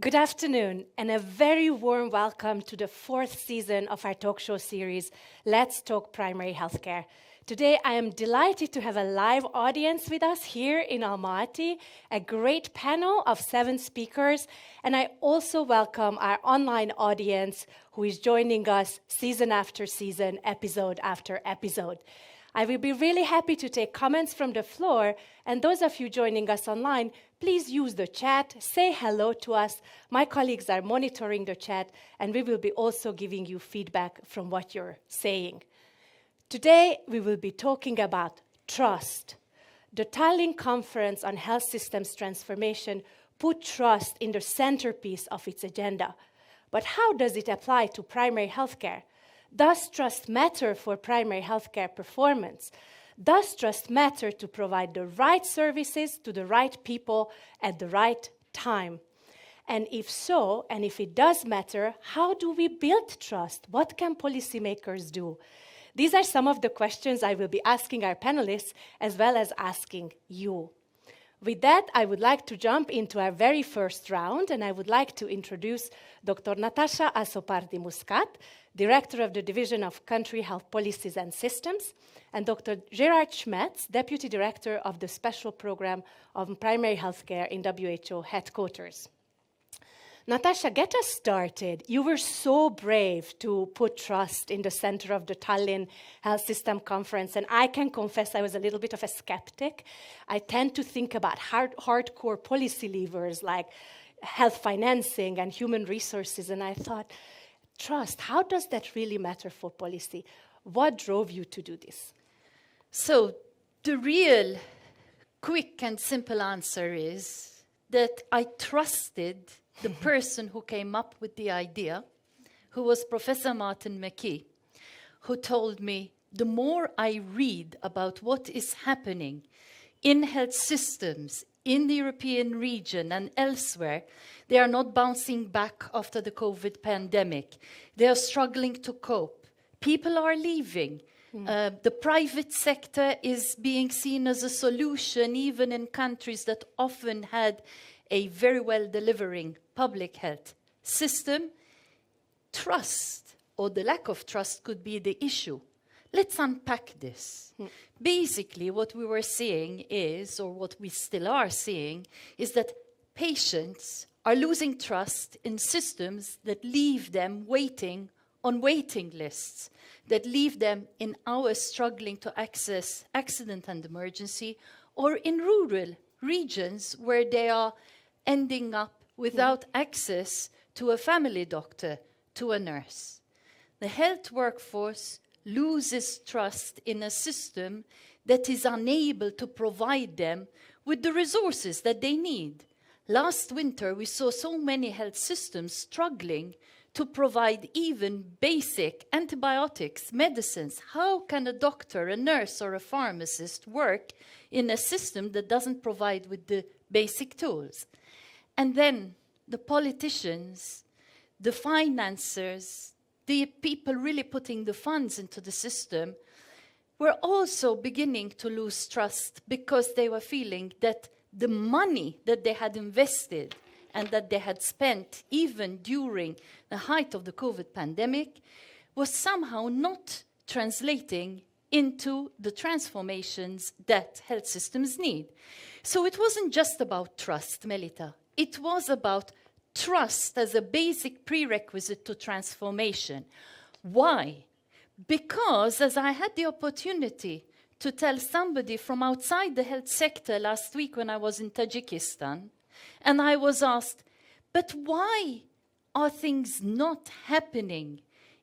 Good afternoon, and a very warm welcome to the 4th season of our talk show series, Let's Talk Primary Healthcare. Today, I am delighted to have a live audience with us here in Almaty, a great panel of 7 speakers, and I also welcome our online audience who is joining us season after season, episode after episode. I will be really happy to take comments from the floor, and those of you joining us online, please use the chat, say hello to us. My colleagues are monitoring the chat, and we will be also giving you feedback from what you're saying. Today, we will be talking about trust. The Tallinn Conference on Health Systems Transformation put trust in the centerpiece of its agenda. But how does it apply to primary healthcare? Does trust matter for primary healthcare performance? Does trust matter to provide the right services to the right people at the right time? And if so, and if it does matter, how do we build trust? What can policymakers do? These are some of the questions I will be asking our panelists, as well as asking you. With that, I would like to jump into our very first round, and I would like to introduce Dr. Natasha Asopardi-Muscat, Director of the Division of Country Health Policies and Systems, and Dr. Gerard Schmetz, Deputy Director of the Special Program of Primary Healthcare in WHO headquarters. Natasha, get us started. You were so brave to put trust in the center of the Tallinn Health System Conference, and I can confess I was a little bit of a skeptic. I tend to think about hardcore policy levers like health financing and human resources, and I thought, trust, how does that really matter for policy? What drove you to do this? So the real quick and simple answer is that I trusted the person who came up with the idea, who was Professor Martin McKee, who told me, the more I read about what is happening in health systems in the European region and elsewhere, they are not bouncing back after the COVID pandemic. They are struggling to cope. People are leaving. The private sector is being seen as a solution, even in countries that often had a very well delivering public health system. Trust, or the lack of trust, could be the issue. Let's unpack this. Basically, what we were seeing is, or what we still are seeing, is that patients are losing trust in systems that leave them waiting on waiting lists, that leave them in hours struggling to access accident and emergency, or in rural regions where they are ending up without access to a family doctor, to a nurse. The health workforce loses trust in a system that is unable to provide them with the resources that they need. Last winter, we saw so many health systems struggling to provide even basic antibiotics, medicines. How can a doctor, a nurse, or a pharmacist work in a system that doesn't provide with the basic tools? And then the politicians, the financiers, the people really putting the funds into the system were also beginning to lose trust because they were feeling that the money that they had invested and that they had spent even during the height of the COVID pandemic was somehow not translating into the transformations that health systems need. So it wasn't just about trust, Melita. It was about trust as a basic prerequisite to transformation. Why? Because, as I had the opportunity to tell somebody from outside the health sector last week when I was in Tajikistan, and I was asked, but why are things not happening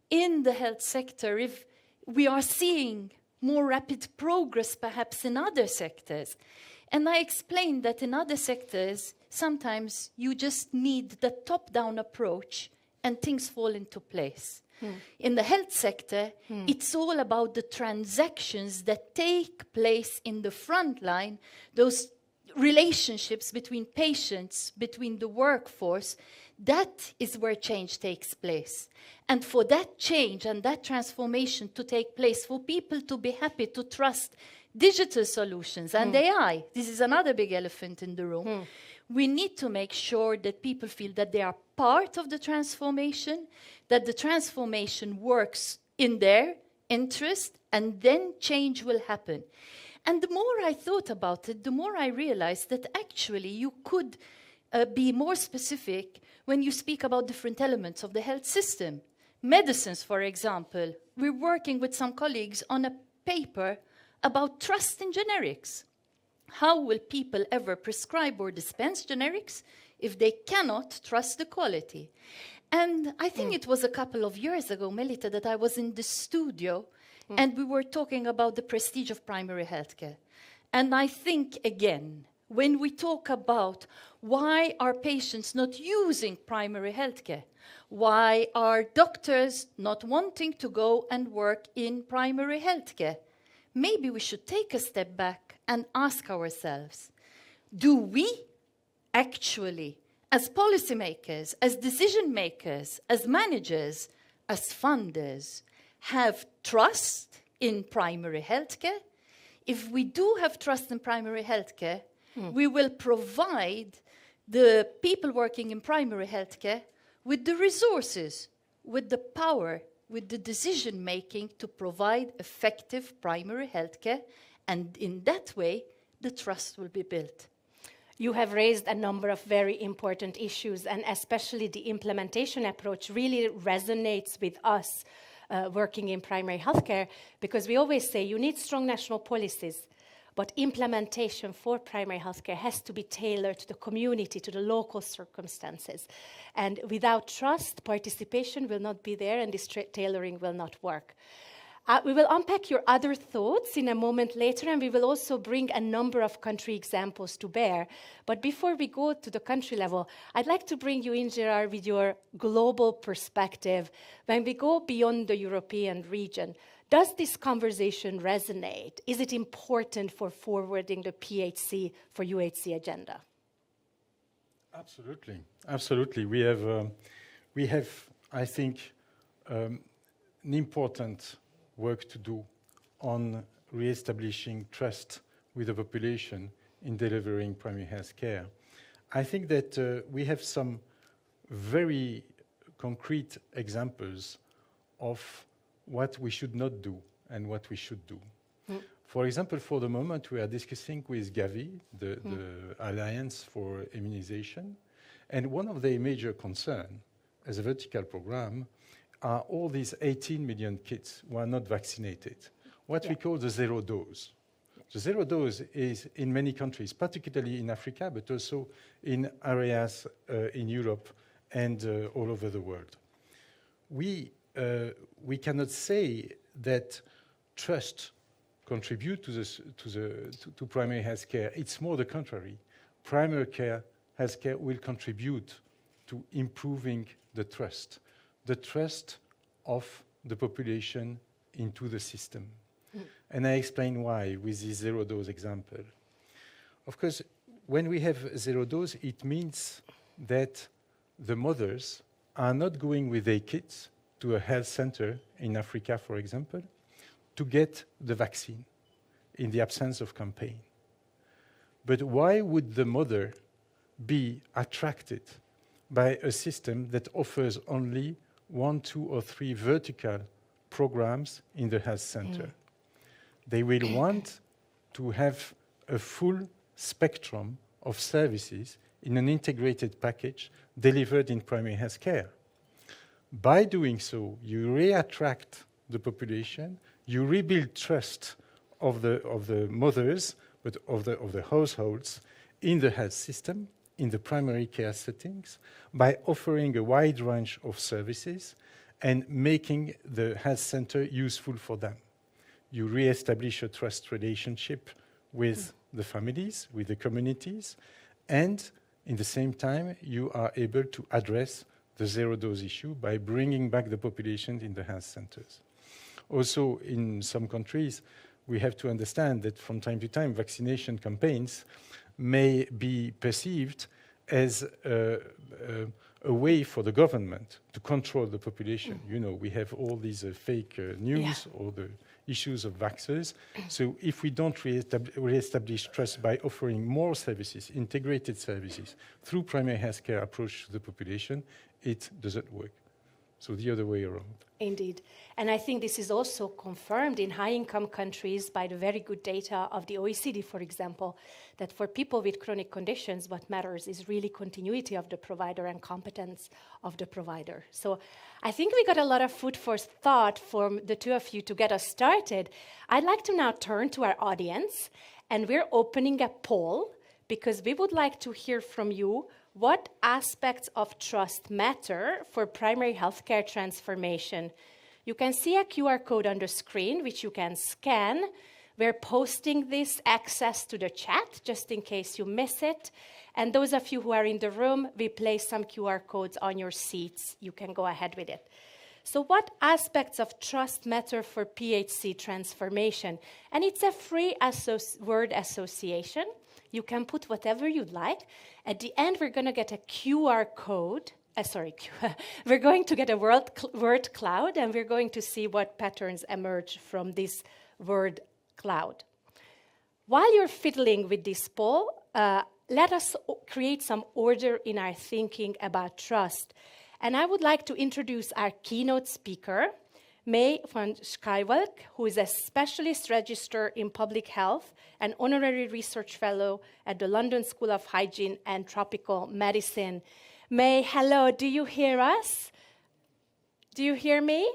in the health sector if we are seeing more rapid progress perhaps in other sectors? And I explained that in other sectors, sometimes you just need the top-down approach and things fall into place. In the health sector, it's all about the transactions that take place in the front line, those relationships between patients, between the workforce. That is where change takes place. And for that change and that transformation to take place, for people to be happy to trust digital solutions and AI, this is another big elephant in the room, We need to make sure that people feel that they are part of the transformation, that the transformation works in their interest, and then change will happen. And the more I thought about it, the more I realized that actually you could be more specific when you speak about different elements of the health system. Medicines, for example. We're working with some colleagues on a paper about trust in generics. How will people ever prescribe or dispense generics if they cannot trust the quality? And I think it was a couple of years ago, Melita, that I was in the studio and we were talking about the prestige of primary healthcare. And I think, again, when we talk about why are patients not using primary healthcare, why are doctors not wanting to go and work in primary healthcare, maybe we should take a step back and ask ourselves, do we actually, as policymakers, as decision makers, as managers, as funders, have trust in primary healthcare? If we do have trust in primary healthcare, we will provide the people working in primary healthcare with the resources, with the power, with the decision making to provide effective primary healthcare, and in that way, the trust will be built. You have raised a number of very important issues, and especially the implementation approach really resonates with us working in primary healthcare, because we always say you need strong national policies, but implementation for primary healthcare has to be tailored to the community, to the local circumstances. And without trust, participation will not be there and this tailoring will not work. We will unpack your other thoughts in a moment later, and we will also bring a number of country examples to bear. But before we go to the country level, I'd like to bring you in, Gerard, with your global perspective. When we go beyond the European region, does this conversation resonate? Is it important for forwarding the PHC for UHC agenda? Absolutely, absolutely. We have, I think, an important work to do on re-establishing trust with the population in delivering primary health care. I think that we have some very concrete examples of what we should not do and what we should do. For example, for the moment, we are discussing with Gavi, the Alliance for Immunization, and one of their major concerns as a vertical program are all these 18 million kids who are not vaccinated, what we call the zero dose. The zero dose is in many countries, particularly in Africa, but also in areas in Europe and all over the world. We cannot say that trust contributes to primary health care. It's more the contrary. Primary care health care will contribute to improving the trust of the population into the system. And I explain why with this zero dose example. Of course, when we have zero dose, it means that the mothers are not going with their kids to a health center in Africa, for example, to get the vaccine in the absence of campaign. But why would the mother be attracted by a system that offers only 1, 2, or 3 vertical programs in the health center? They will want to have a full spectrum of services in an integrated package delivered in primary health care. By doing so, you re-attract the population, you rebuild trust of the mothers, but of the households in the health system, in the primary care settings, by offering a wide range of services and making the health center useful for them. You re-establish a trust relationship with the families, with the communities, and in the same time, you are able to address the zero-dose issue by bringing back the population in the health centers. Also, in some countries, we have to understand that from time to time, vaccination campaigns may be perceived as a a way for the government to control the population. You know, we have all these fake news or the issues of vaxxers. So if we don't re-establish trust by offering more services, integrated services, through primary healthcare approach to the population, it doesn't work. So the other way around. Indeed. And I think this is also confirmed in high-income countries by the very good data of the OECD, for example, that for people with chronic conditions, what matters is really continuity of the provider and competence of the provider. So I think we got a lot of food for thought from the two of you to get us started. I'd like to now turn to our audience, and we're opening a poll because we would like to hear from you what aspects of trust matter for primary healthcare transformation. You can see a QR code on the screen, which you can scan. We're posting this access to the chat, just in case you miss it. And those of you who are in the room, we place some QR codes on your seats. You can go ahead with it. So what aspects of trust matter for PHC transformation? And it's a free word association. You can put whatever you'd like. At the end, we're going to get a QR code. We're going to get a word cloud, and we're going to see what patterns emerge from this word cloud. While you're fiddling with this poll, let us create some order in our thinking about trust. And I would like to introduce our keynote speaker, May van Schijwelk, who is a specialist registrar in public health and honorary research fellow at the London School of Hygiene and Tropical Medicine. May, hello, do you hear us? Do you hear me?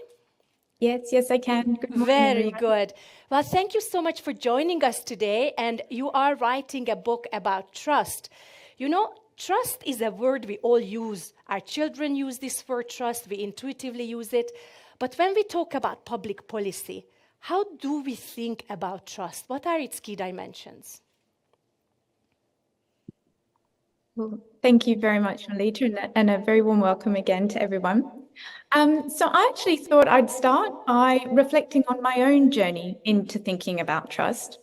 Yes, I can. Good morning, Very everyone. good. Well, thank you so much for joining us today. And you are writing a book about trust. You know, trust is a word we all use. Our children use this word trust. We intuitively use it. But when we talk about public policy, how do we think about trust? What are its key dimensions? Well, thank you very much, Melita, and a very warm welcome again to everyone. So I actually thought I'd start by reflecting on my own journey into thinking about trust.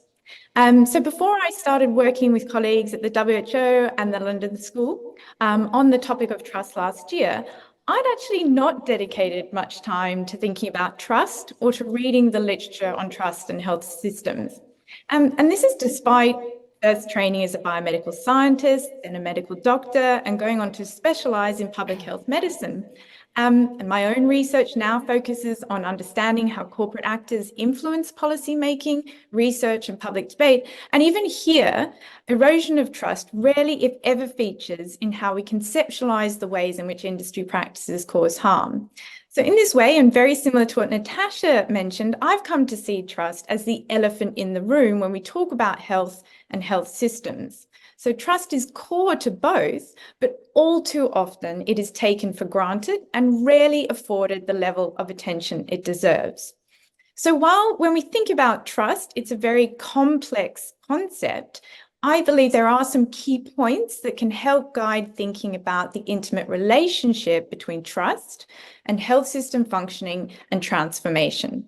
So before I started working with colleagues at the WHO and the London School on the topic of trust last year, I'd actually not dedicated much time to thinking about trust or to reading the literature on trust and health systems. And this is despite first training as a biomedical scientist, then a medical doctor, and going on to specialize in public health medicine. And my own research now focuses on understanding how corporate actors influence policymaking, research, and public debate. And even here, erosion of trust rarely, if ever, features in how we conceptualize the ways in which industry practices cause harm. So in this way, and very similar to what Natasha mentioned, I've come to see trust as the elephant in the room when we talk about health and health systems. So trust is core to both, but all too often it is taken for granted and rarely afforded the level of attention it deserves. So when we think about trust, it's a very complex concept. I believe there are some key points that can help guide thinking about the intimate relationship between trust and health system functioning and transformation.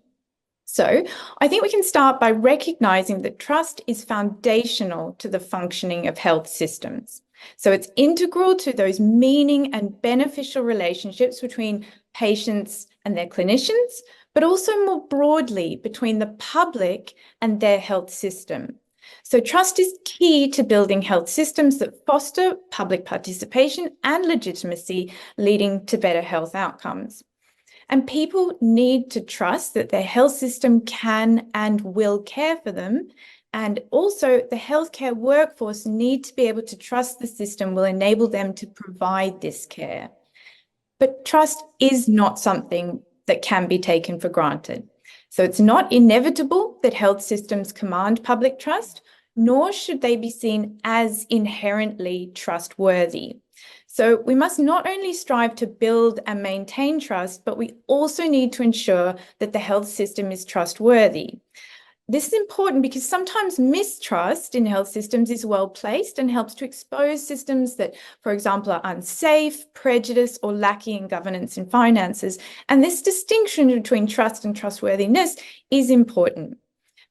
So I think we can start by recognizing that trust is foundational to the functioning of health systems. So it's integral to those meaning and beneficial relationships between patients and their clinicians, but also more broadly between the public and their health system. So trust is key to building health systems that foster public participation and legitimacy, leading to better health outcomes. And people need to trust that their health system can and will care for them. And also the healthcare workforce need to be able to trust the system will enable them to provide this care. But trust is not something that can be taken for granted. So it's not inevitable that health systems command public trust, nor should they be seen as inherently trustworthy. So we must not only strive to build and maintain trust, but we also need to ensure that the health system is trustworthy. This is important because sometimes mistrust in health systems is well placed and helps to expose systems that, for example, are unsafe, prejudiced, or lacking in governance and finances. And this distinction between trust and trustworthiness is important.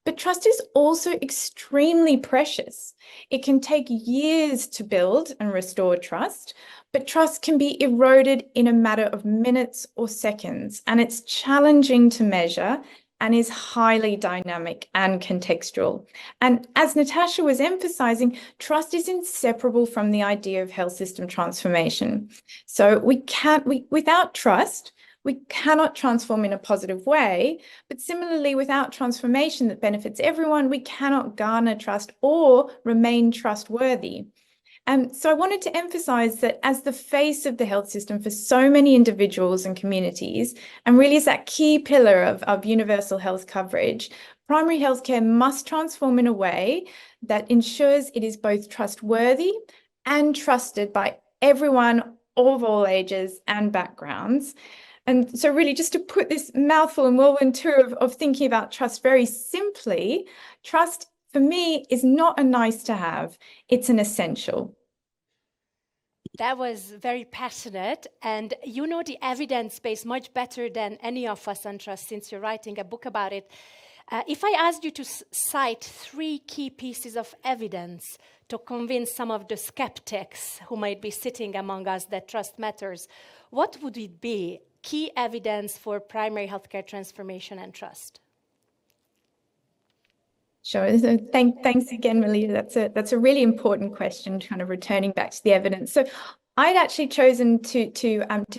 But trust is also extremely precious. It can take years to build and restore trust, but trust can be eroded in a matter of minutes or seconds, and it's challenging to measure and is highly dynamic and contextual. And as Natasha was emphasizing, trust is inseparable from the idea of health system transformation. So without trust, we cannot transform in a positive way, but similarly, without transformation that benefits everyone, we cannot garner trust or remain trustworthy. And so I wanted to emphasize that as the face of the health system for so many individuals and communities, and really is that key pillar of universal health coverage, primary healthcare must transform in a way that ensures it is both trustworthy and trusted by everyone of all ages and backgrounds. And so really just to put this mouthful and whirlwind tour of thinking about trust very simply, trust for me is not a nice to have, it's an essential. That was very passionate, and you know the evidence base much better than any of us on trust since you're writing a book about it. If I asked you to cite 3 key pieces of evidence to convince some of the skeptics who might be sitting among us that trust matters, what would it be? Key evidence for primary healthcare transformation and trust. Sure. So thanks again, Melita. That's a really important question, kind of returning back to the evidence. So I'd actually chosen to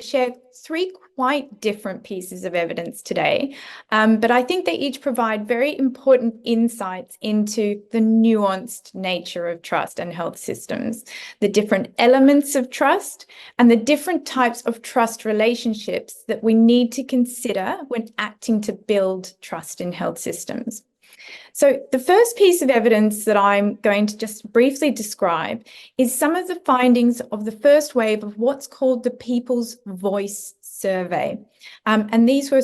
share 3 quite different pieces of evidence today, but I think they each provide very important insights into the nuanced nature of trust and health systems, the different elements of trust, and the different types of trust relationships that we need to consider when acting to build trust in health systems. So the first piece of evidence that I'm going to just briefly describe is some of the findings of the first wave of what's called the People's Voice Survey. And these were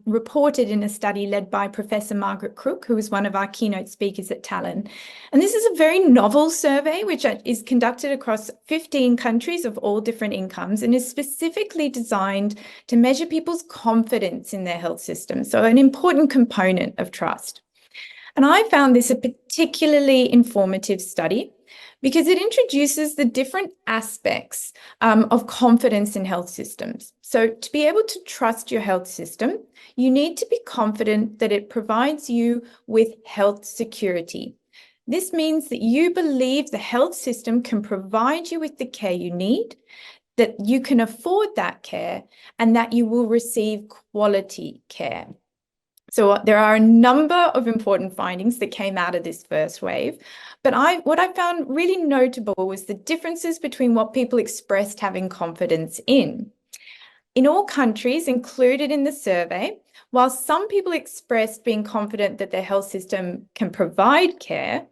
reported in a study led by Professor Margaret Crook, who was one of our keynote speakers at Tallinn. And this is a very novel survey, which is conducted across 15 countries of all different incomes and is specifically designed to measure people's confidence in their health system. So an important component of trust. And I found this a particularly informative study because it introduces the different aspects of confidence in health systems. So to be able to trust your health system, you need to be confident that it provides you with health security. This means that you believe the health system can provide you with the care you need, that you can afford that care, and that you will receive quality care. So there are a number of important findings that came out of this first wave, but what I found really notable was the differences between what people expressed having confidence in. In all countries included in the survey, while some people expressed being confident that their health system can provide care,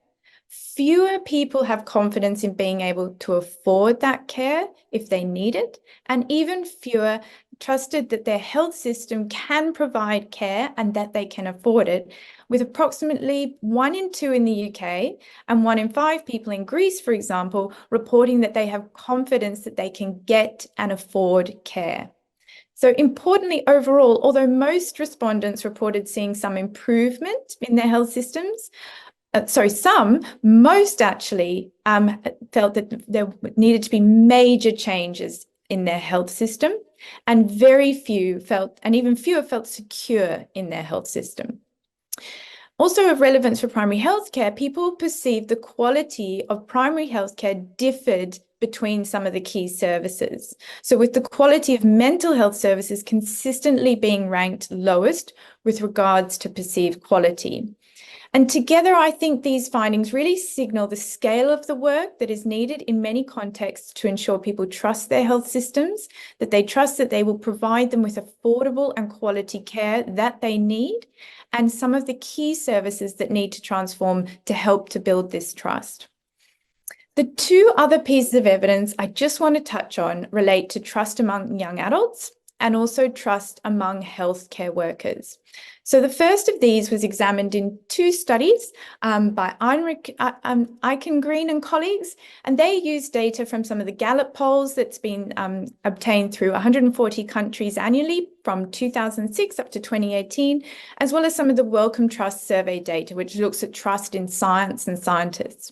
fewer people have confidence in being able to afford that care if they need it, and even fewer trusted that their health system can provide care and that they can afford it, with approximately 1 in 2 in the UK and 1 in 5 people in Greece, for example, reporting that they have confidence that they can get and afford care. So importantly, overall, although most respondents reported seeing some improvement in their health systems, most actually felt that there needed to be major changes in their health system, and very few felt, and even fewer felt secure in their health system. Also of relevance for primary healthcare, people perceived the quality of primary healthcare differed between some of the key services. So with the quality of mental health services consistently being ranked lowest with regards to perceived quality. And together, I think these findings really signal the scale of the work that is needed in many contexts to ensure people trust their health systems, that they trust that they will provide them with affordable and quality care that they need, and some of the key services that need to transform to help to build this trust. The 2 other pieces of evidence I just want to touch on relate to trust among young adults and also trust among healthcare workers. So the first of these was examined in 2 studies by Eichengreen and colleagues, and they used data from some of the Gallup polls that's been obtained through 140 countries annually from 2006 up to 2018, as well as some of the Wellcome Trust survey data, which looks at trust in science and scientists.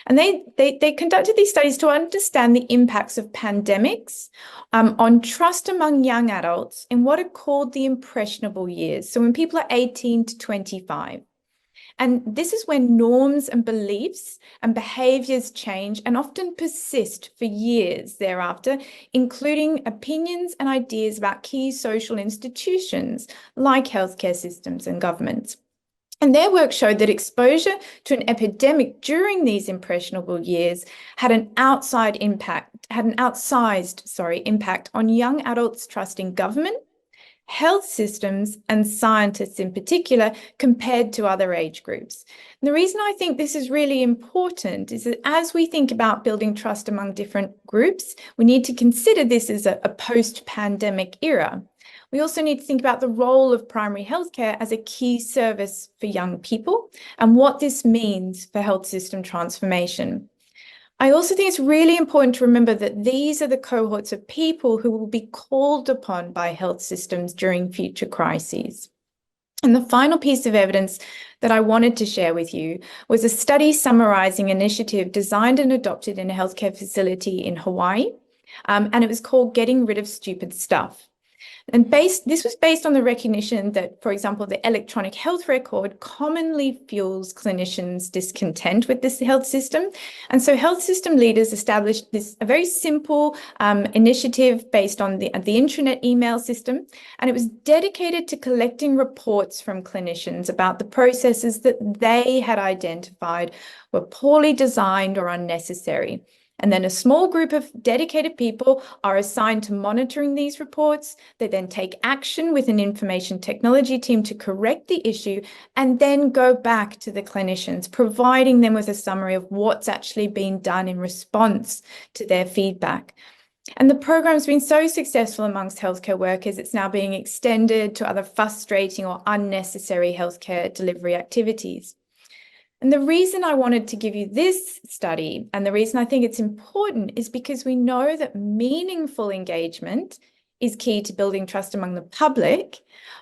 And they conducted these studies to understand the impacts of pandemics on trust among young adults in what are called the impressionable years. So when people are 18 to 25. And this is when norms and beliefs and behaviours change and often persist for years thereafter, including opinions and ideas about key social institutions like healthcare systems and governments. And their work showed that exposure to an epidemic during these impressionable years had an outsized impact on young adults' trust in government, health systems, and scientists in particular, compared to other age groups. And the reason I think this is really important is that as we think about building trust among different groups, we need to consider this as a post-pandemic era. We also need to think about the role of primary healthcare as a key service for young people and what this means for health system transformation. I also think it's really important to remember that these are the cohorts of people who will be called upon by health systems during future crises. And the final piece of evidence that I wanted to share with you was a study summarizing an initiative designed and adopted in a healthcare facility in Hawaii, and it was called Getting Rid of Stupid Stuff. And this was based on the recognition that, for example, the electronic health record commonly fuels clinicians' discontent with this health system. And so health system leaders established a very simple initiative based on the intranet email system. And it was dedicated to collecting reports from clinicians about the processes that they had identified were poorly designed or unnecessary. And then a small group of dedicated people are assigned to monitoring these reports. They then take action with an information technology team to correct the issue and then go back to the clinicians, providing them with a summary of what's actually been done in response to their feedback. And the program's been so successful amongst healthcare workers, it's now being extended to other frustrating or unnecessary healthcare delivery activities. And the reason I wanted to give you this study and the reason I think it's important is because we know that meaningful engagement is key to building trust among the public,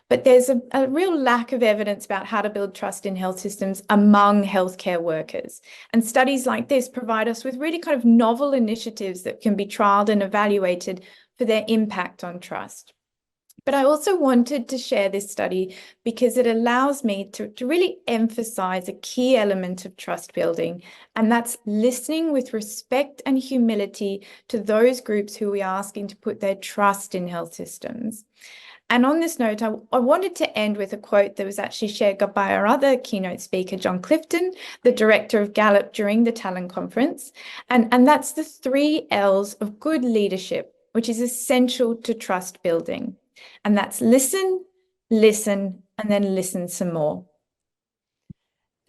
but there's a real lack of evidence about how to build trust in health systems among healthcare workers. And studies like this provide us with really kind of novel initiatives that can be trialed and evaluated for their impact on trust. But I also wanted to share this study because it allows me to really emphasize a key element of trust building, and that's listening with respect and humility to those groups who we are asking to put their trust in health systems. And on this note, I wanted to end with a quote that was actually shared by our other keynote speaker, John Clifton, the director of Gallup during the Tallinn Conference. And that's the 3 L's of good leadership, which is essential to trust building. And that's listen, listen, and then listen some more.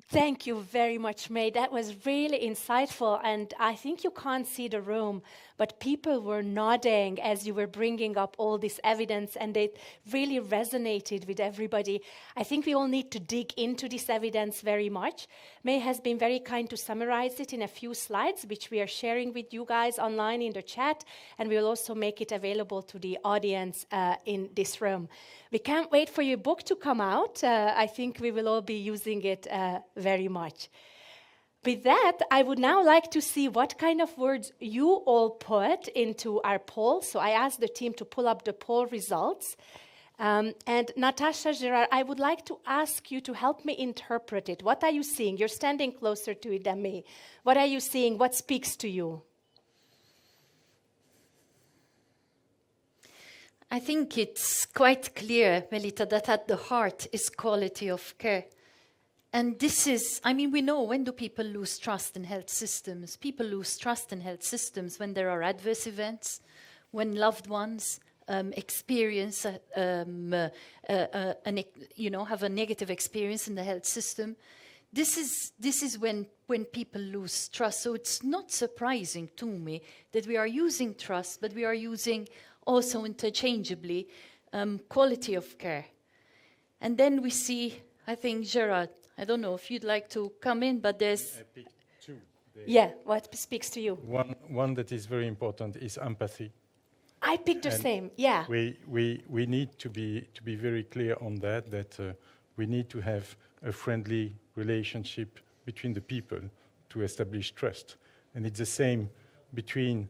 Thank you very much, May. That was really insightful. And I think you can't see the room, but people were nodding as you were bringing up all this evidence, and it really resonated with everybody. I think we all need to dig into this evidence very much. May has been very kind to summarize it in a few slides, which we are sharing with you guys online in the chat, and we will also make it available to the audience in this room. We can't wait for your book to come out. I think we will all be using it very much. With that, I would now like to see what kind of words you all put into our poll. So I asked the team to pull up the poll results. And Natasha, Gerard, I would like to ask you to help me interpret it. What are you seeing? You're standing closer to it than me. What are you seeing? What speaks to you? I think it's quite clear, Melita, that at the heart is quality of care. And this is, I mean, we know, when do people lose trust in health systems? People lose trust in health systems when there are adverse events, when loved ones experience, have a negative experience in the health system. This is when people lose trust. So it's not surprising to me that we are using trust, but we are using also interchangeably quality of care. And then we see, I think, Gerard, I don't know if you'd like to come in, but there's... I picked 2. Yeah, what speaks to you? One that is very important is empathy. I picked the same, yeah. We need to be very clear on that we need to have a friendly relationship between the people to establish trust. And it's the same between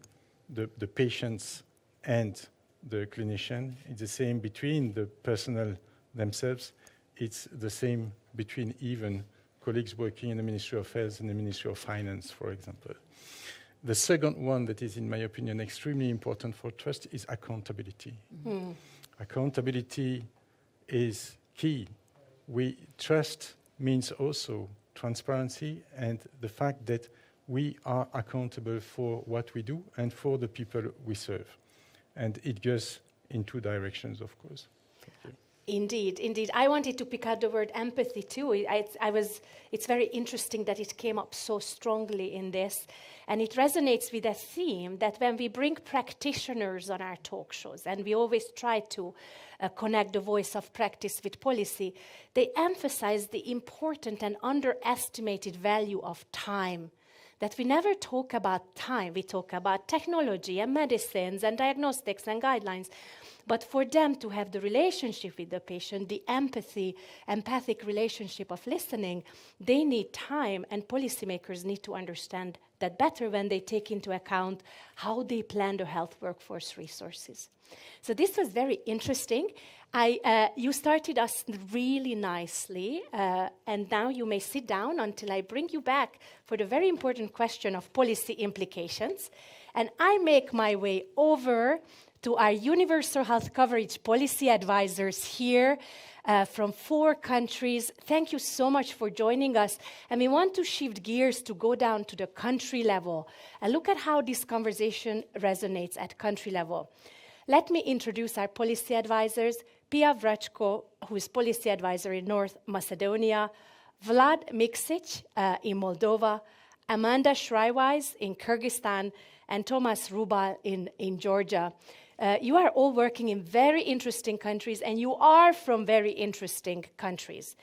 the patients and the clinician. It's the same between the personnel themselves. It's the same between even colleagues working in the Ministry of Health and the Ministry of Finance, for example. The second one that is, in my opinion, extremely important for trust is accountability. Accountability is key. Trust means also transparency and the fact that we are accountable for what we do and for the people we serve. And it goes in two directions, of course. Thank you. Indeed. I wanted to pick out the word empathy too. It's very interesting that it came up so strongly in this. And it resonates with a theme that when we bring practitioners on our talk shows, and we always try to connect the voice of practice with policy, they emphasize the important and underestimated value of time. That we never talk about time. We talk about technology and medicines and diagnostics and guidelines. But for them to have the relationship with the patient, the empathic relationship of listening, they need time, and policymakers need to understand that better when they take into account how they plan the health workforce resources. So this was very interesting. You started us really nicely, and now you may sit down until I bring you back for the very important question of policy implications. And I make my way over to our universal health coverage policy advisors here from 4 countries. Thank you so much for joining us. And we want to shift gears to go down to the country level and look at how this conversation resonates at country level. Let me introduce our policy advisors. Pia Vrachko, who is policy advisor in North Macedonia, Vlad Miksic in Moldova, Amanda Shriwise in Kyrgyzstan, and Thomas Rubal in Georgia. You are all working in very interesting countries, and you are from very interesting countries.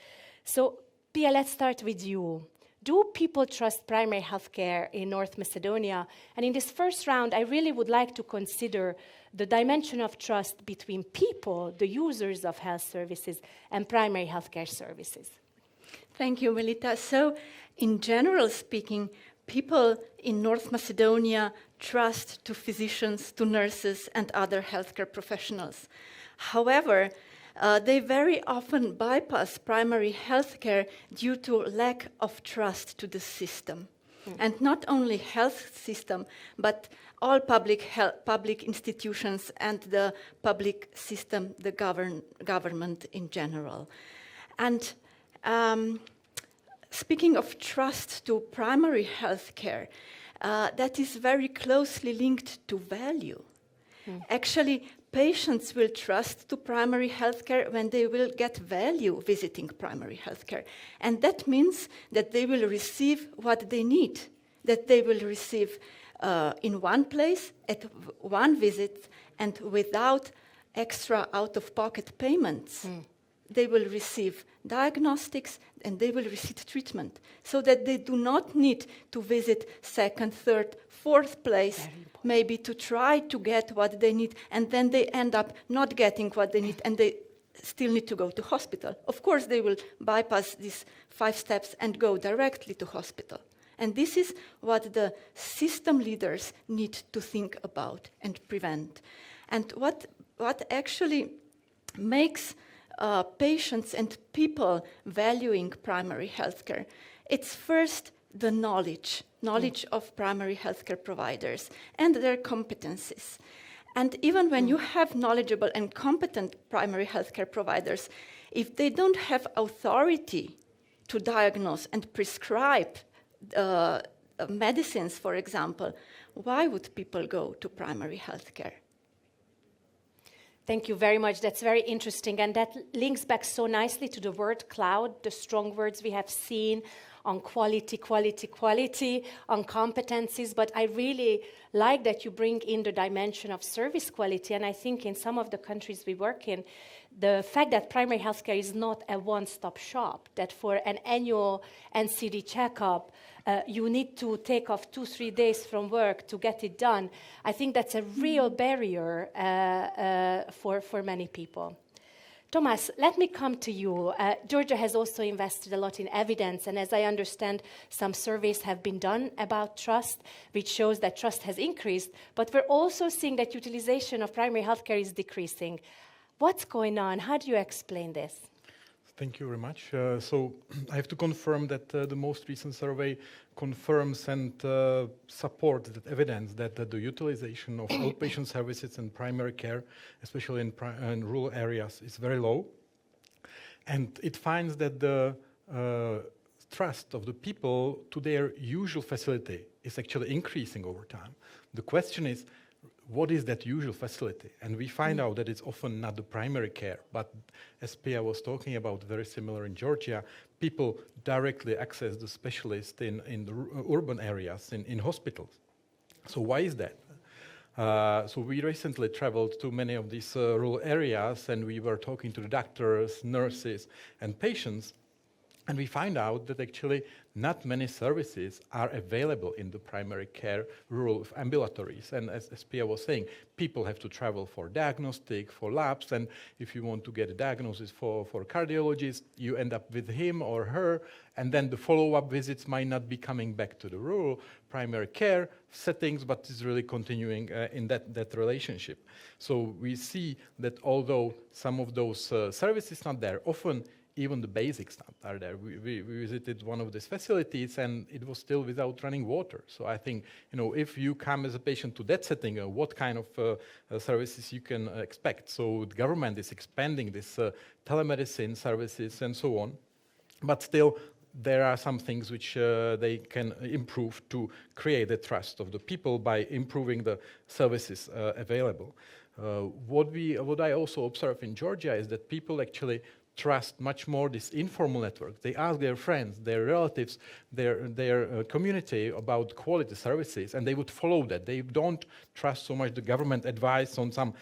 So, Pia, let's start with you. Do people trust primary healthcare in North Macedonia? And in this first round, I really would like to consider the dimension of trust between people, the users of health services, and primary healthcare services. Thank you, Melita. So, in general speaking, people in North Macedonia trust to physicians, to nurses, and other healthcare professionals. However, they very often bypass primary healthcare due to lack of trust to the system. And not only health system, but all public institutions and the public system, the government in general. And speaking of trust to primary health care, that is very closely linked to value. Actually, patients will trust to primary health care when they will get value visiting primary health care. And that means that they will receive what they need, that they will receive in one place, at one visit, and without extra out-of-pocket payments. They will receive diagnostics and they will receive treatment so that they do not need to visit second, third, fourth place, maybe to try to get what they need, and then they end up not getting what they need and they still need to go to hospital. Of course, they will bypass these 5 steps and go directly to hospital. And this is what the system leaders need to think about and prevent. And what actually makes patients and people valuing primary healthcare, it's first the knowledge of primary healthcare providers and their competencies. And even when you have knowledgeable and competent primary healthcare providers, if they don't have authority to diagnose and prescribe medicines, for example, why would people go to primary healthcare? Thank you very much. That's very interesting. And that links back so nicely to the word cloud, the strong words we have seen on quality, on competencies, but I really like that you bring in the dimension of service quality, and I think in some of the countries we work in, the fact that primary healthcare is not a one-stop shop, that for an annual NCD checkup, you need to take off 2-3 days from work to get it done, I think that's a real barrier for many people. Thomas, let me come to you. Georgia has also invested a lot in evidence, and as I understand, some surveys have been done about trust, which shows that trust has increased, but we're also seeing that utilization of primary healthcare is decreasing. What's going on? How do you explain this? Thank you very much. So I have to confirm that the most recent survey confirms and supports that evidence that the utilization of outpatient services and primary care, especially in rural areas, is very low. And it finds that the trust of the people to their usual facility is actually increasing over time. The question is, what is that usual facility? And we find out that it's often not the primary care, but as Pia was talking about, very similar in Georgia, people directly access the specialist in the urban areas, in hospitals. So why is that? So we recently traveled to many of these rural areas, and we were talking to the doctors, nurses, and patients. And we find out that actually not many services are available in the primary care rural ambulatories. And as Pia was saying, people have to travel for diagnostic, for labs, and if you want to get a diagnosis for a cardiologist, you end up with him or her, and then the follow-up visits might not be coming back to the rural primary care settings, but is really continuing in that relationship. So we see that although some of those services not there, often even the basics are there. We visited one of these facilities, and it was still without running water. So I think, if you come as a patient to that setting, what kind of services you can expect. So the government is expanding this telemedicine services and so on. But still, there are some things which they can improve to create the trust of the people by improving the services available. What I also observe in Georgia is that people actually trust much more this informal network. They ask their friends, their relatives, their community about quality services, and they would follow that. They don't trust so much the government advice on some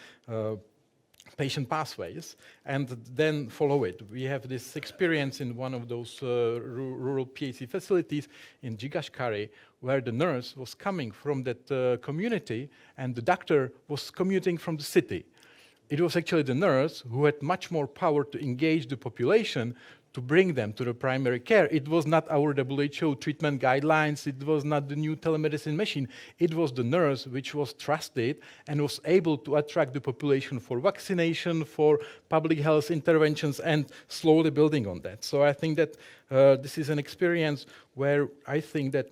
patient pathways, and then follow it. We have this experience in one of those rural PHC facilities in Jigashkari, where the nurse was coming from that community, and the doctor was commuting from the city. It was actually the nurse who had much more power to engage the population to bring them to the primary care. It was not our WHO treatment guidelines. It was not the new telemedicine machine. It was the nurse which was trusted and was able to attract the population for vaccination, for public health interventions, and slowly building on that. So I think that this is an experience where I think that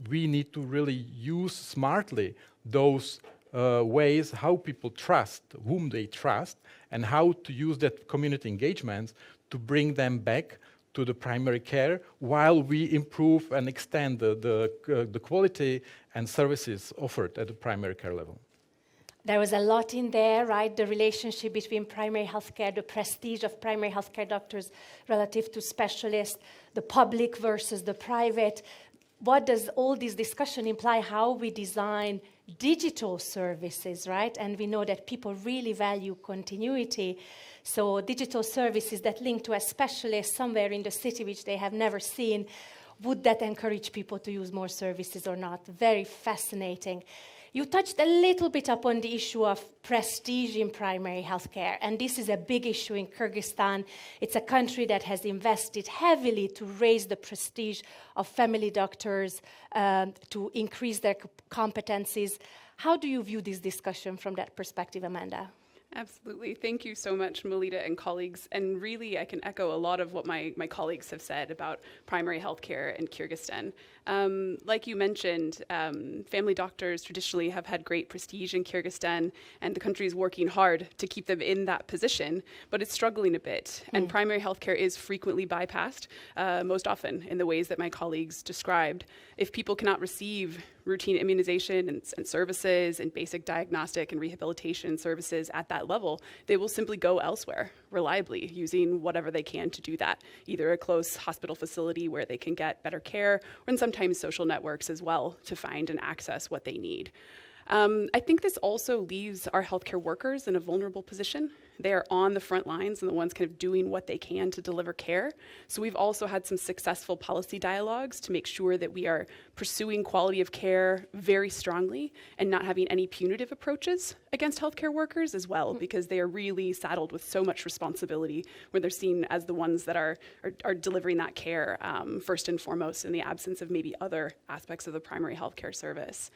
we need to really use smartly those ways how people trust, whom they trust, and how to use that community engagements to bring them back to the primary care while we improve and extend the quality and services offered at the primary care level. There was a lot in there, right? The relationship between primary healthcare, the prestige of primary healthcare doctors relative to specialists, the public versus the private. What does all this discussion imply? How we design digital services, right? And we know that people really value continuity. So digital services that link to a specialist somewhere in the city which they have never seen, would that encourage people to use more services or not? Very fascinating. You touched a little bit upon the issue of prestige in primary healthcare, and this is a big issue in Kyrgyzstan. It's a country that has invested heavily to raise the prestige of family doctors, to increase their competencies. How do you view this discussion from that perspective, Amanda? Absolutely. Thank you so much, Melita and colleagues. And really, I can echo a lot of what my colleagues have said about primary healthcare in Kyrgyzstan. Like you mentioned, family doctors traditionally have had great prestige in Kyrgyzstan, and the country is working hard to keep them in that position, but it's struggling a bit. And primary healthcare is frequently bypassed, most often in the ways that my colleagues described. If people cannot receive routine immunization and services and basic diagnostic and rehabilitation services at that level, they will simply go elsewhere reliably using whatever they can to do that, either a close hospital facility where they can get better care, or sometimes social networks as well to find and access what they need. I think this also leaves our healthcare workers in a vulnerable position. They are on the front lines and the ones kind of doing what they can to deliver care. So we've also had some successful policy dialogues to make sure that we are pursuing quality of care very strongly and not having any punitive approaches against healthcare workers as well, because they are really saddled with so much responsibility when they're seen as the ones that are delivering that care first and foremost in the absence of maybe other aspects of the primary healthcare service.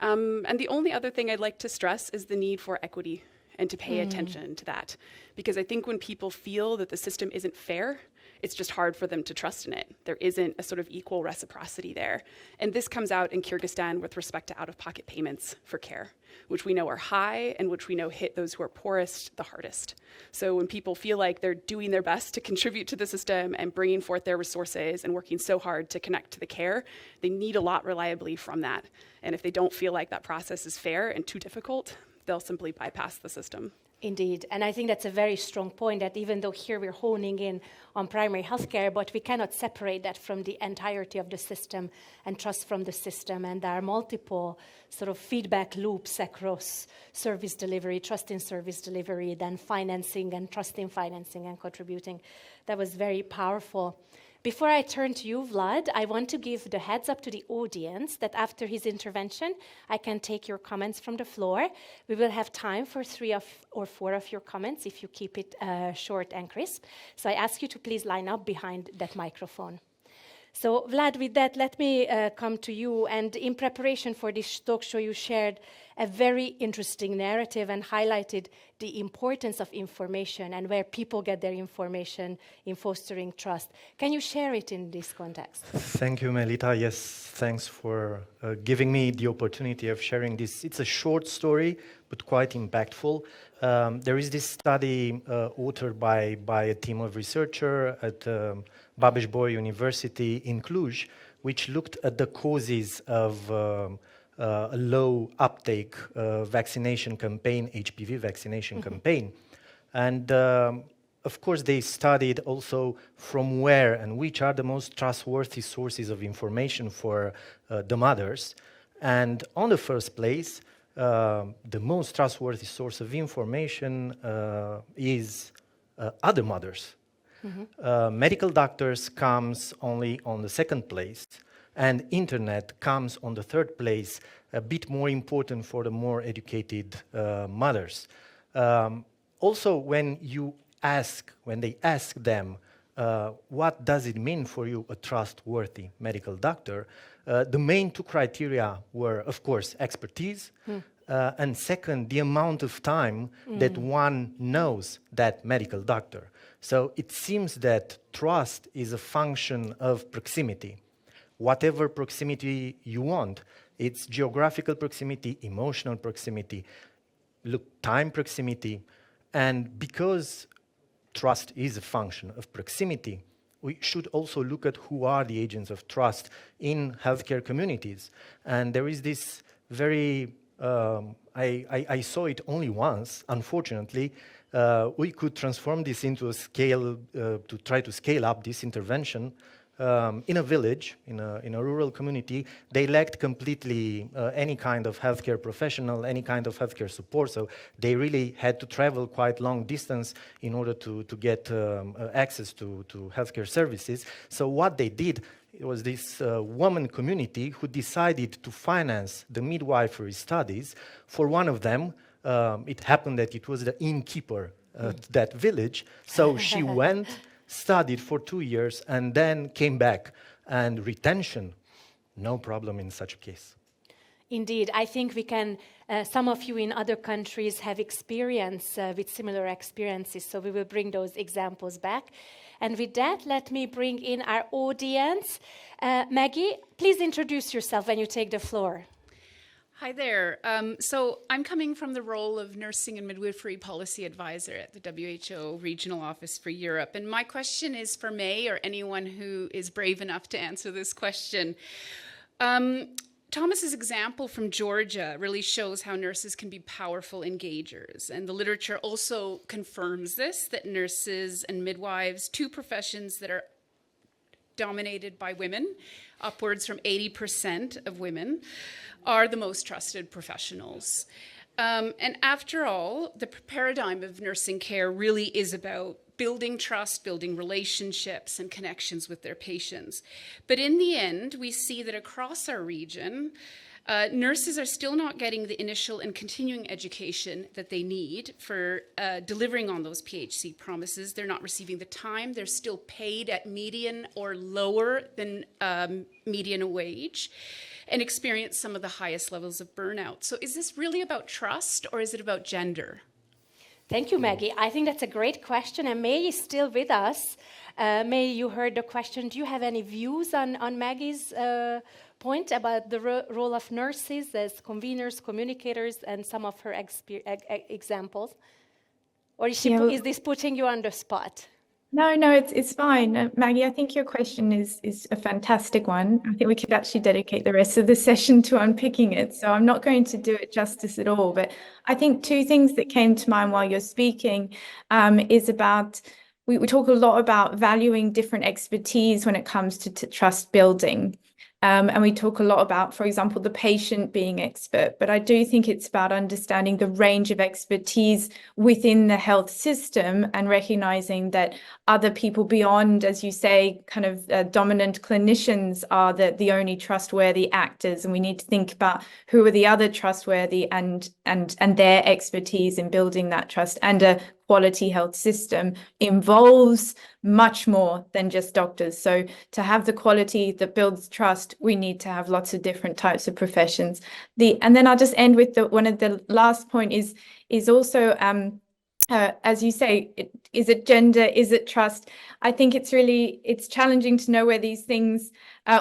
And the only other thing I'd like to stress is the need for equity and to pay attention to that. Because I think when people feel that the system isn't fair, it's just hard for them to trust in it. There isn't a sort of equal reciprocity there. And this comes out in Kyrgyzstan with respect to out-of-pocket payments for care, which we know are high and which we know hit those who are poorest the hardest. So when people feel like they're doing their best to contribute to the system and bringing forth their resources and working so hard to connect to the care, they need a lot reliably from that. And if they don't feel like that process is fair and too difficult, they'll simply bypass the system. Indeed, and I think that's a very strong point, that even though here we're honing in on primary healthcare, but we cannot separate that from the entirety of the system and trust from the system. And there are multiple sort of feedback loops across service delivery, trust in service delivery, then financing and trust in financing and contributing. That was very powerful. Before I turn to you, Vlad, I want to give the heads up to the audience that after his intervention, I can take your comments from the floor. We will have time for 3 or 4 of your comments if you keep it short and crisp. So I ask you to please line up behind that microphone. So Vlad, with that, let me come to you. And in preparation for this talk show, you shared a very interesting narrative and highlighted the importance of information and where people get their information in fostering trust. Can you share it in this context? Thank you, Melita. Yes, thanks for giving me the opportunity of sharing this. It's a short story, but quite impactful. There is this study authored by a team of researchers at Babes-Bolyai University in Cluj, which looked at the causes of a low uptake vaccination campaign, HPV vaccination campaign. And of course, they studied also from where and which are the most trustworthy sources of information for the mothers. And on the first place, the most trustworthy source of information is other mothers. Medical doctors comes only on the second place, and internet comes on the third place, a bit more important for the more educated mothers. Also, when they ask them, what does it mean for you, a trustworthy medical doctor? The main 2 criteria were, of course, expertise, and second, the amount of time that one knows that medical doctor. So it seems that trust is a function of proximity. Whatever proximity you want, it's geographical proximity, emotional proximity, time proximity, and because trust is a function of proximity, we should also look at who are the agents of trust in healthcare communities. And there is this very, I saw it only once, unfortunately. We could transform this into a scale, to try to scale up this intervention. In a village, in a rural community, they lacked completely any kind of healthcare professional, any kind of healthcare support. So they really had to travel quite long distance in order to get access to healthcare services. So what they did, it was this woman community who decided to finance the midwifery studies. For one of them, it happened that it was the innkeeper at that village. So she went, studied for 2 years, and then came back. And retention, no problem in such a case. Indeed, I think we can, some of you in other countries have experience with similar experiences, so we will bring those examples back. And with that, let me bring in our audience. Maggie, please introduce yourself when you take the floor. Hi there. So I'm coming from the role of Nursing and Midwifery Policy Advisor at the WHO Regional Office for Europe. And my question is for May or anyone who is brave enough to answer this question. Thomas's example from Georgia really shows how nurses can be powerful engagers. And the literature also confirms this, that nurses and midwives, two professions that are dominated by women, upwards from 80% of women, are the most trusted professionals. And after all, the paradigm of nursing care really is about building trust, building relationships and connections with their patients. But in the end, we see that across our region, nurses are still not getting the initial and continuing education that they need for delivering on those PHC promises. They're not receiving the time. They're still paid at median or lower than median wage, and experience some of the highest levels of burnout. So is this really about trust, or is it about gender? Thank you, Maggie. I think that's a great question, and May is still with us. May, you heard the question. Do you have any views on Maggie's point about the role of nurses as conveners, communicators, and some of her examples? Or is this putting you on the spot? No, it's fine. Maggie, I think your question is a fantastic one. I think we could actually dedicate the rest of the session to unpicking it. So I'm not going to do it justice at all. But I think two things that came to mind while you're speaking is about, we talk a lot about valuing different expertise when it comes to trust building. And we talk a lot about, for example, the patient being expert, but I do think it's about understanding the range of expertise within the health system and recognizing that other people beyond, as you say, kind of dominant clinicians are the only trustworthy actors. And we need to think about who are the other trustworthy and their expertise in building that trust. And a quality health system involves much more than just doctors. So to have the quality that builds trust, we need to have lots of different types of professions. And then I'll just end with one of the last point is also, as you say, is it gender? Is it trust? I think it's challenging to know where these things,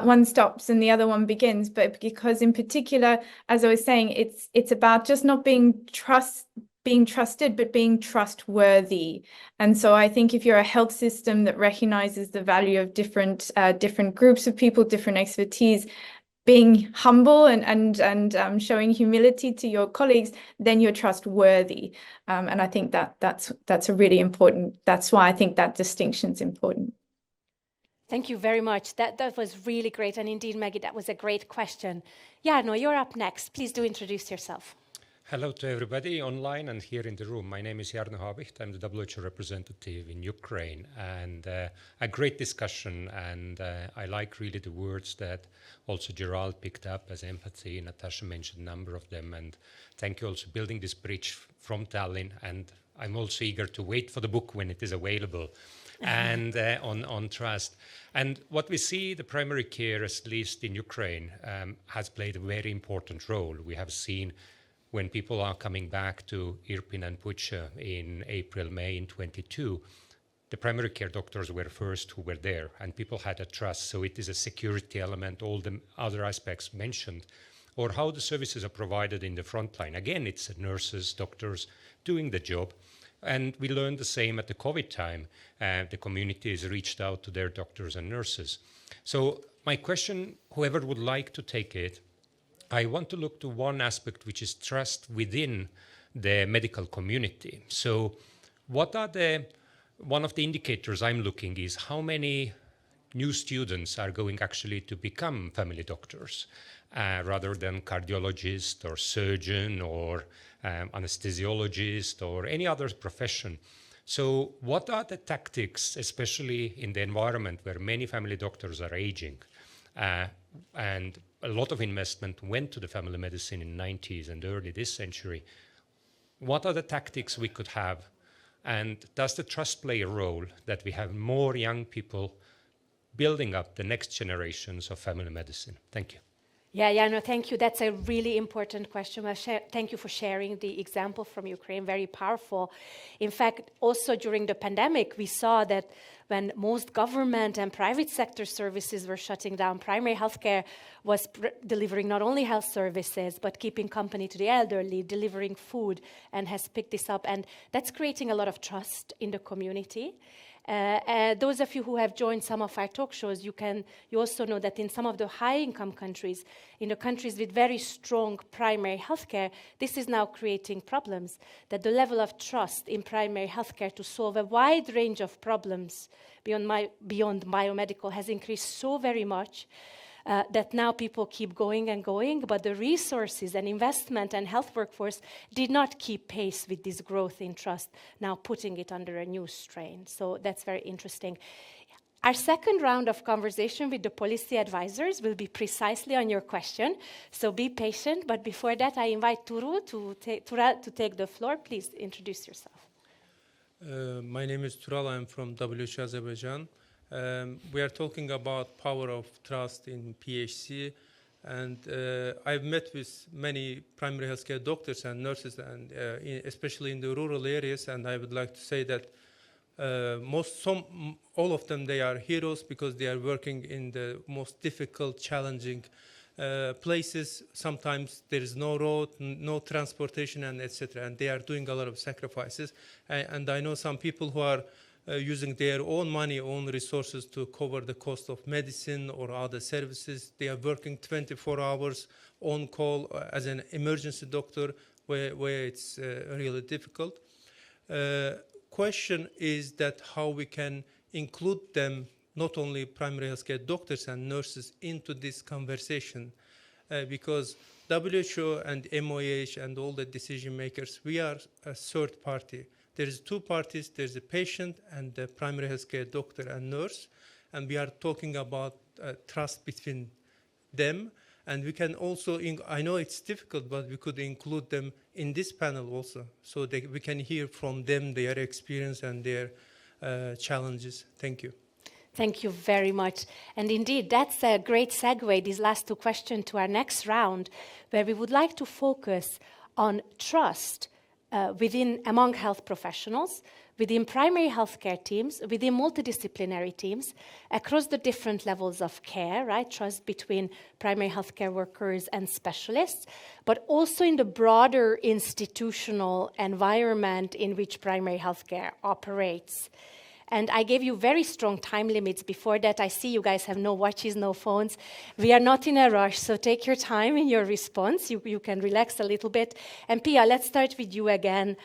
one stops and the other one begins. But because in particular, as I was saying, it's about just not being trusted, but being trustworthy. And so I think if you're a health system that recognizes the value of different groups of people, different expertise, being humble and showing humility to your colleagues, then you're trustworthy. And I think that's a really important, that's why I think that distinction is important. Thank you very much. That was really great. And indeed, Maggie, that was a great question. Jarno, you're up next. Please do introduce yourself. Hello to everybody online and here in the room. My name is Jarno Habicht. I'm the WHO representative in Ukraine, and a great discussion. And I like really the words that also Gerald picked up as empathy. Natasha mentioned a number of them. And thank you also building this bridge from Tallinn. And I'm also eager to wait for the book when it is available. And on trust. And what we see, the primary care, at least in Ukraine, has played a very important role. We have seen when people are coming back to Irpin and Bucha in April, May in 22, the primary care doctors were first who were there, and people had a trust. So it is a security element, all the other aspects mentioned, or how the services are provided in the front line. Again, it's nurses, doctors doing the job. And we learned the same at the COVID time. The communities reached out to their doctors and nurses. So my question, whoever would like to take it, I want to look to one aspect, which is trust within the medical community. So what are one of the indicators I'm looking is how many new students are going actually to become family doctors rather than cardiologist or surgeon or anesthesiologist or any other profession. So what are the tactics, especially in the environment where many family doctors are aging? And a lot of investment went to the family medicine in the 90s and early this century. What are the tactics we could have? And does the trust play a role that we have more young people building up the next generations of family medicine? Thank you. Yeah, no, thank you. That's a really important question. Thank you for sharing the example from Ukraine, very powerful. In fact, also during the pandemic, we saw that when most government and private sector services were shutting down, primary healthcare was delivering not only health services, but keeping company to the elderly, delivering food, and has picked this up. And that's creating a lot of trust in the community. Those of you who have joined some of our talk shows, you also know that in some of the high-income countries, in the countries with very strong primary healthcare, this is now creating problems, that the level of trust in primary healthcare to solve a wide range of problems beyond biomedical has increased so very much that now people keep going and going, but the resources and investment and health workforce did not keep pace with this growth in trust, now putting it under a new strain. So that's very interesting. Our second round of conversation with the policy advisors will be precisely on your question, so be patient. But before that, I invite Turu to take the floor. Please introduce yourself. My name is Tural. I'm from UHC Azerbaijan. We are talking about power of trust in PHC, and I've met with many primary healthcare doctors and nurses, and especially in the rural areas. And I would like to say that all of them, they are heroes because they are working in the most difficult, challenging places. Sometimes there is no road, no transportation, and etc. And they are doing a lot of sacrifices. And I know some people who are using their own money, own resources to cover the cost of medicine or other services. They are working 24 hours on call as an emergency doctor, where it's really difficult. Question is that how we can include them, not only primary healthcare doctors and nurses, into this conversation, because WHO and MOH and all the decision makers, we are a third party. There is two parties. There's a patient and the primary healthcare doctor and nurse, and we are talking about trust between them. And we can also, I know it's difficult, but we could include them in this panel also, so we can hear from them their experience and their challenges. Thank you. Thank you very much. And indeed, that's a great segue, these last two questions, to our next round, where we would like to focus on trust among health professionals, within primary healthcare teams, within multidisciplinary teams, across the different levels of care, right? Trust between primary healthcare workers and specialists, but also in the broader institutional environment in which primary healthcare operates. And I gave you very strong time limits before that. I see you guys have no watches, no phones. We are not in a rush, so take your time in your response. You can relax a little bit. And Pia, let's start with you again.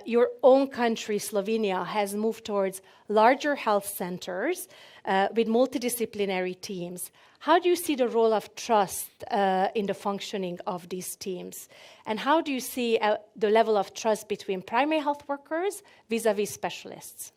Your own country, Slovenia, has moved towards larger health centers with multidisciplinary teams. How do you see the role of trust in the functioning of these teams? And how do you see the level of trust between primary health workers vis-a-vis specialists?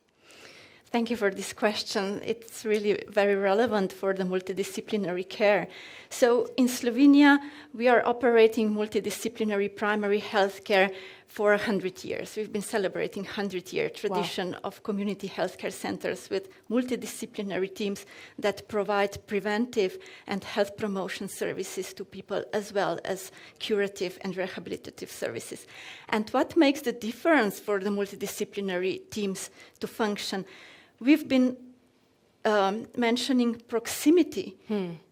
Thank you for this question. It's really very relevant for the multidisciplinary care. So in Slovenia, we are operating multidisciplinary primary health care for 100 years. We've been celebrating 100-year tradition of community healthcare centers with multidisciplinary teams that provide preventive and health promotion services to people, as well as curative and rehabilitative services. And what makes the difference for the multidisciplinary teams to function? We've been mentioning proximity.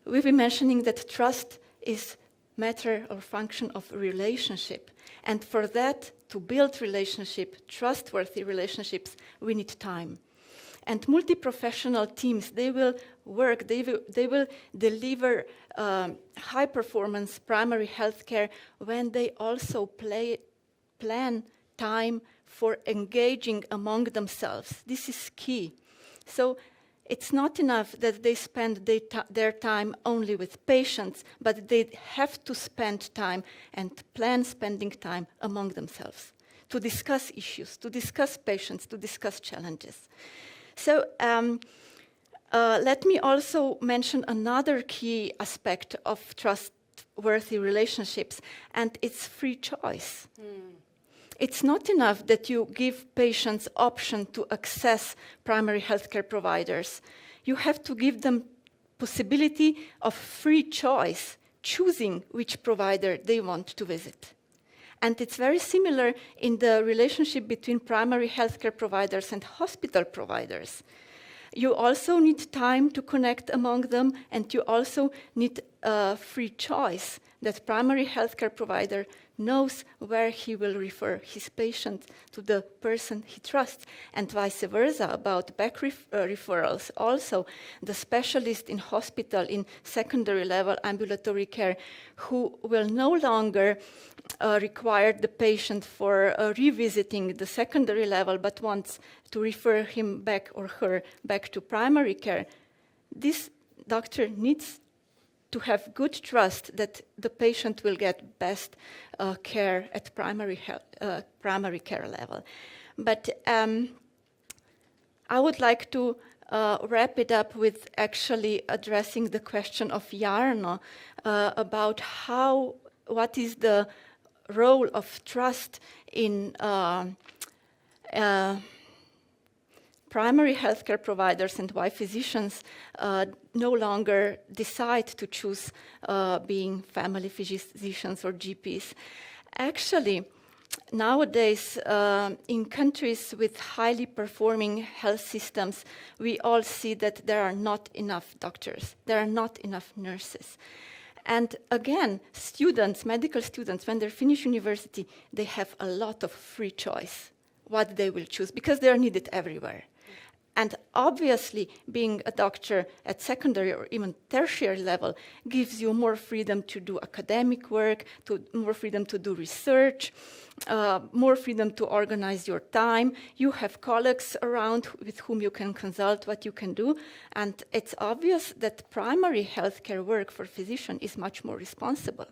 We've been mentioning that trust is matter or function of relationship. And for that, to build relationship, trustworthy relationships, we need time. And multi-professional teams, they will work, they will deliver high-performance primary healthcare when they also plan time for engaging among themselves. This is key. So it's not enough that they spend their time only with patients, but they have to spend time and plan spending time among themselves to discuss issues, to discuss patients, to discuss challenges. So let me also mention another key aspect of trustworthy relationships, and it's free choice. It's not enough that you give patients option to access primary healthcare providers. You have to give them possibility of free choice, choosing which provider they want to visit. And it's very similar in the relationship between primary healthcare providers and hospital providers. You also need time to connect among them, and you also need free choice that primary healthcare provider knows where he will refer his patient to the person he trusts, and vice versa about back referrals. Also, the specialist in hospital in secondary level ambulatory care who will no longer require the patient for revisiting the secondary level but wants to refer him back or her back to primary care. This doctor needs to have good trust that the patient will get best care at primary care level. But I would like to wrap it up with actually addressing the question of Jarno about what is the role of trust in primary healthcare providers and why physicians no longer decide to choose being family physicians or GPs. Actually, nowadays, in countries with highly performing health systems, we all see that there are not enough doctors, there are not enough nurses. And again, students, medical students, when they finish university, they have a lot of free choice what they will choose because they are needed everywhere. And obviously, being a doctor at secondary or even tertiary level gives you more freedom to do academic work, more freedom to do research, more freedom to organize your time. You have colleagues around with whom you can consult what you can do. And it's obvious that primary healthcare work for physicians is much more responsible.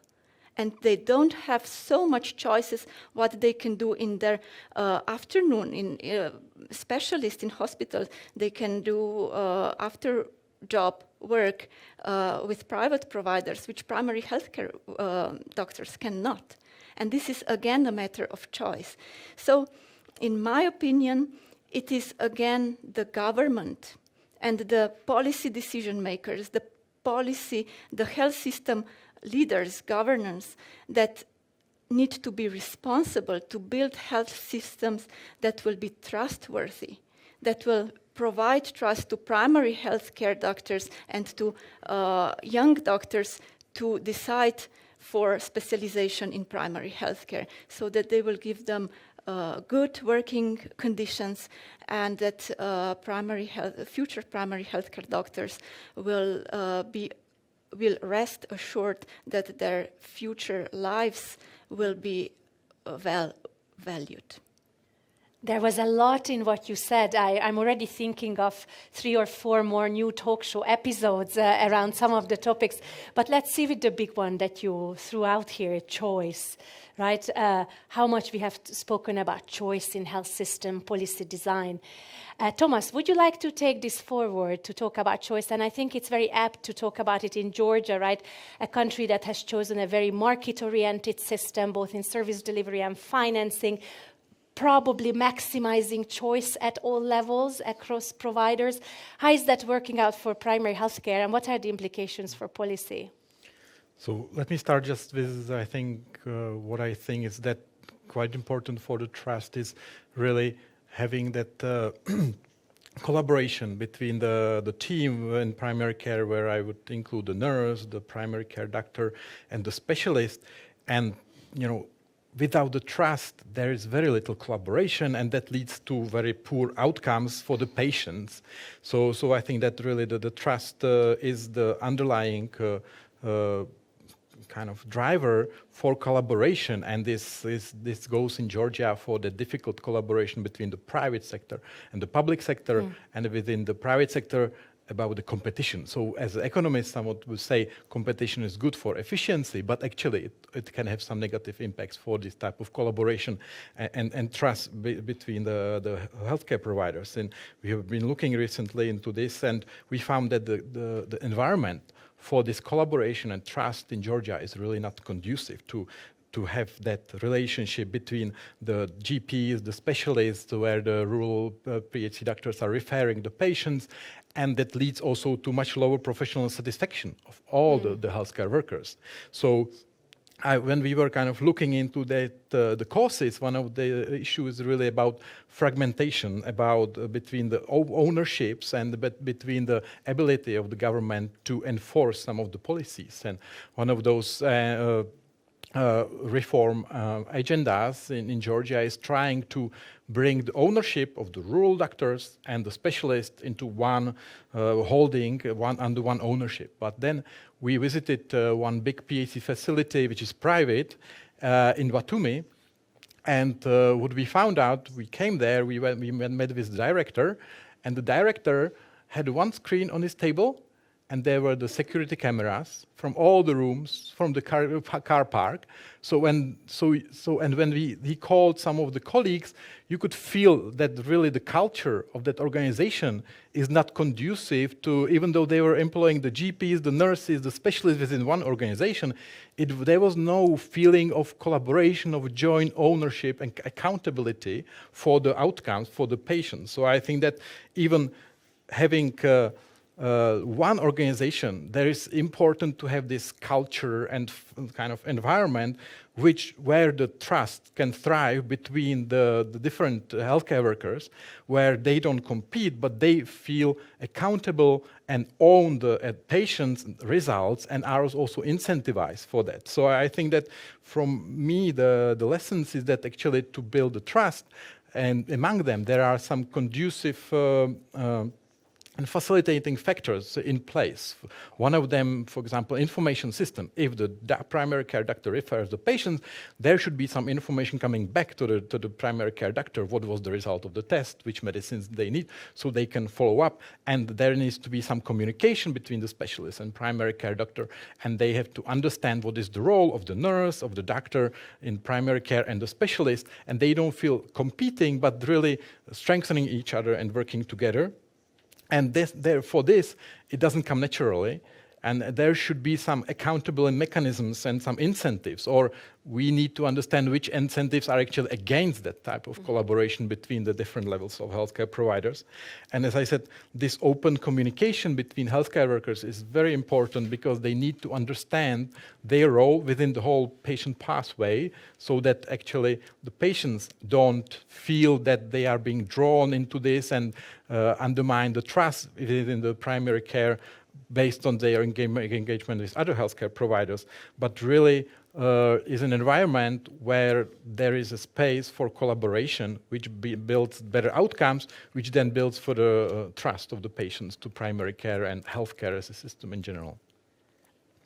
And they don't have so much choices what they can do in their afternoon. In specialists in hospitals, they can do after job work with private providers, which primary healthcare doctors cannot. And this is again a matter of choice. So, in my opinion, it is again the government and the policy decision makers, the health system leaders, governors, that need to be responsible to build health systems that will be trustworthy, that will provide trust to primary healthcare doctors and to young doctors to decide for specialization in primary healthcare, so that they will give them good working conditions and that future primary healthcare doctors will rest assured that their future lives will be well valued. There was a lot in what you said. I'm already thinking of 3 or 4 more new talk show episodes around some of the topics. But let's see with the big one that you threw out here, choice, right? How much we have spoken about choice in health system policy design. Thomas, would you like to take this forward to talk about choice? And I think it's very apt to talk about it in Georgia, right? A country that has chosen a very market-oriented system, both in service delivery and financing, probably maximizing choice at all levels across providers. How is that working out for primary healthcare, and what are the implications for policy? So let me start just with, I think, what I think is that quite important for the trust is really having that collaboration between the team in primary care, where I would include the nurse, the primary care doctor, and the specialist. And, without the trust, there is very little collaboration, and that leads to very poor outcomes for the patients. So I think that really the trust is the underlying kind of driver for collaboration, and this goes in Georgia for the difficult collaboration between the private sector and the public sector, and within the private sector about the competition. So as an economist, someone would say competition is good for efficiency, but actually it can have some negative impacts for this type of collaboration and trust between the healthcare providers. And we have been looking recently into this, and we found that the environment for this collaboration and trust in Georgia is really not conducive to have that relationship between the GPs, the specialists, where the rural PHC doctors are referring the patients, and that leads also to much lower professional satisfaction of all the healthcare workers. So when we were kind of looking into that, the causes, one of the issues is really about fragmentation, about between the ownerships and between the ability of the government to enforce some of the policies. And one of those reform agendas in Georgia is trying to bring the ownership of the rural doctors and the specialists into one holding, under one ownership. But then we visited one big PHC facility, which is private, in Batumi, and what we found out, we came there, we met with the director, and the director had one screen on his table, and there were the security cameras from all the rooms, from the car park. And when he called some of the colleagues, you could feel that really the culture of that organization is not conducive to, even though they were employing the GPs, the nurses, the specialists within one organization, there was no feeling of collaboration, of joint ownership and accountability for the outcomes for the patients. So I think that even having one organization, there is important to have this culture and kind of environment where the trust can thrive between the different healthcare workers, where they don't compete, but they feel accountable and own the patient's results and are also incentivized for that. So I think that from me, the lessons is that actually to build the trust, and among them there are some conducive and facilitating factors in place. One of them, for example, information system. If the primary care doctor refers the patient, there should be some information coming back to the primary care doctor. What was the result of the test? Which medicines they need, so they can follow up. And there needs to be some communication between the specialist and primary care doctor, and they have to understand what is the role of the nurse, of the doctor in primary care and the specialist, and they don't feel competing, but really strengthening each other and working together. And for this, it doesn't come naturally. And there should be some accountable mechanisms and some incentives, or we need to understand which incentives are actually against that type of collaboration between the different levels of healthcare providers. And as I said, this open communication between healthcare workers is very important because they need to understand their role within the whole patient pathway, so that actually the patients don't feel that they are being drawn into this and undermine the trust within the primary care based on their engagement with other healthcare providers, but really is an environment where there is a space for collaboration, which builds better outcomes, which then builds for the trust of the patients to primary care and healthcare as a system in general.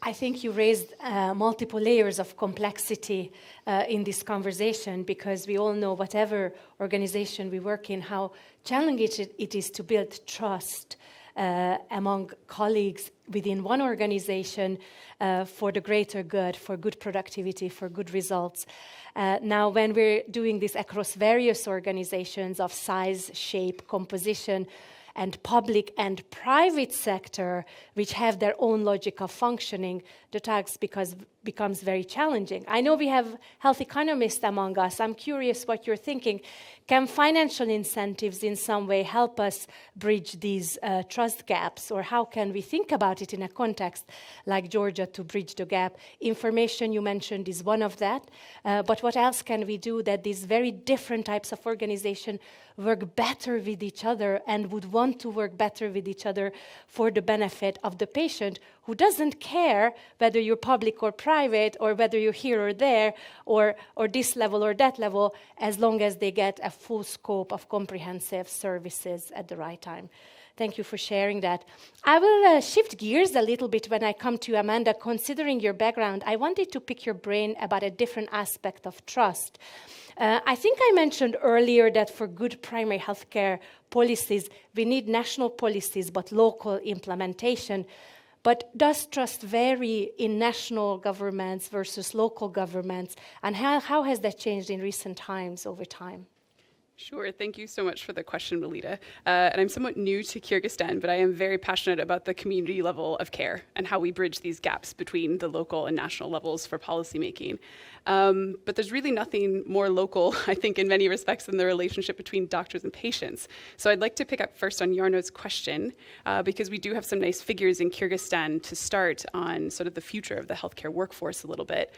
I think you raised multiple layers of complexity in this conversation, because we all know, whatever organization we work in, how challenging it is to build trust among colleagues within one organization for the greater good, for good productivity, for good results. Now, when we're doing this across various organizations of size, shape, composition, and public and private sector, which have their own logic of functioning, the task becomes very challenging. I know we have health economists among us. I'm curious what you're thinking. Can financial incentives in some way help us bridge these trust gaps? Or how can we think about it in a context like Georgia to bridge the gap? Information you mentioned is one of that. But what else can we do that these very different types of organization work better with each other and would want to work better with each other for the benefit of the patient, who doesn't care whether you're public or private, or whether you're here or there, or this level or that level, as long as they get a full scope of comprehensive services at the right time. Thank you for sharing that. I will shift gears a little bit when I come to Amanda. Considering your background, I wanted to pick your brain about a different aspect of trust. I think I mentioned earlier that for good primary healthcare policies, we need national policies, but local implementation. But does trust vary in national governments versus local governments? And how has that changed in recent times over time? Sure. Thank you so much for the question, Melita. And I'm somewhat new to Kyrgyzstan, but I am very passionate about the community level of care and how we bridge these gaps between the local and national levels for policymaking. But there's really nothing more local, I think, in many respects than the relationship between doctors and patients. So I'd like to pick up first on Jarno's question, because we do have some nice figures in Kyrgyzstan to start on sort of the future of the healthcare workforce a little bit.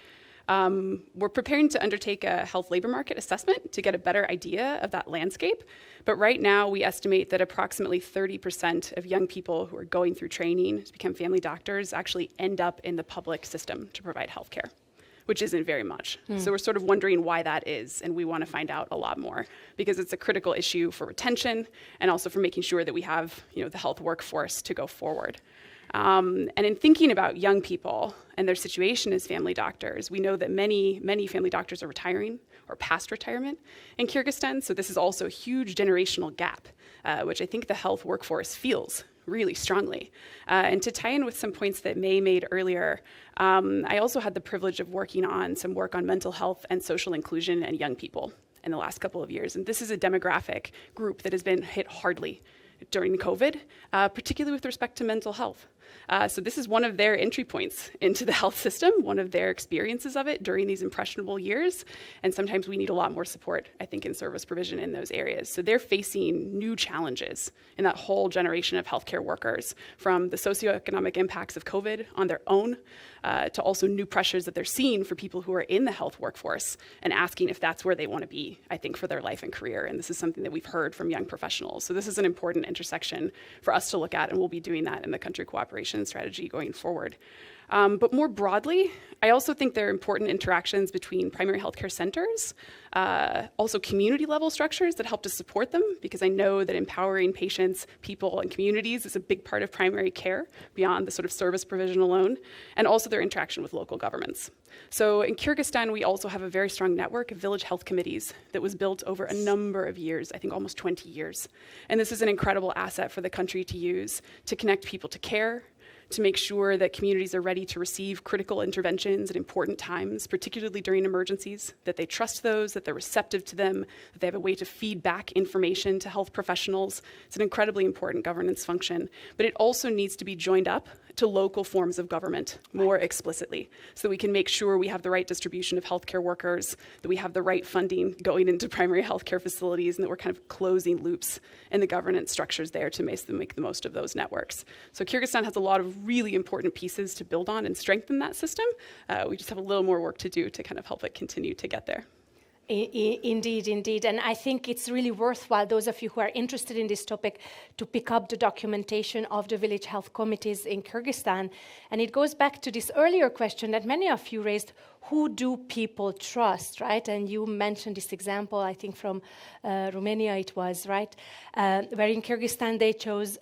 We're preparing to undertake a health labor market assessment to get a better idea of that landscape. But right now, we estimate that approximately 30% of young people who are going through training to become family doctors actually end up in the public system to provide healthcare. which isn't very much. So we're sort of wondering why that is, and we want to find out a lot more because it's a critical issue for retention and also for making sure that we have, the health workforce to go forward. And in thinking about young people and their situation as family doctors, we know that many family doctors are retiring or past retirement in Kyrgyzstan. So this is also a huge generational gap, which I think the health workforce feels really strongly. And to tie in with some points that May made earlier, I also had the privilege of working on some work on mental health and social inclusion and young people in the last couple of years. And this is a demographic group that has been hit hardly during COVID, particularly with respect to mental health. So this is one of their entry points into the health system, one of their experiences of it during these impressionable years. And sometimes we need a lot more support, I think, in service provision in those areas. So they're facing new challenges in that whole generation of healthcare workers, from the socioeconomic impacts of COVID on their own, to also new pressures that they're seeing for people who are in the health workforce and asking if that's where they want to be, I think, for their life and career. And this is something that we've heard from young professionals. So this is an important intersection for us to look at, and we'll be doing that in the country cooperation strategy going forward. But more broadly, I also think there are important interactions between primary healthcare centers, also community level structures that help to support them, because I know that empowering patients, people, and communities is a big part of primary care beyond the sort of service provision alone, and also their interaction with local governments. So in Kyrgyzstan, we also have a very strong network of village health committees that was built over a number of years, I think almost 20 years. And this is an incredible asset for the country to use to connect people to care, to make sure that communities are ready to receive critical interventions at important times, particularly during emergencies, that they trust those, that they're receptive to them, that they have a way to feed back information to health professionals. It's an incredibly important governance function, but it also needs to be joined up to local forms of government more explicitly, so that we can make sure we have the right distribution of healthcare workers, that we have the right funding going into primary healthcare facilities, and that we're kind of closing loops in the governance structures there to make the most of those networks. So Kyrgyzstan has a lot of really important pieces to build on and strengthen that system. We just have a little more work to do to kind of help it continue to get there. Indeed. And I think it's really worthwhile, those of you who are interested in this topic, to pick up the documentation of the village health committees in Kyrgyzstan. And it goes back to this earlier question that many of you raised: who do people trust, right? And you mentioned this example, I think from Romania it was, right? Where in Kyrgyzstan they chose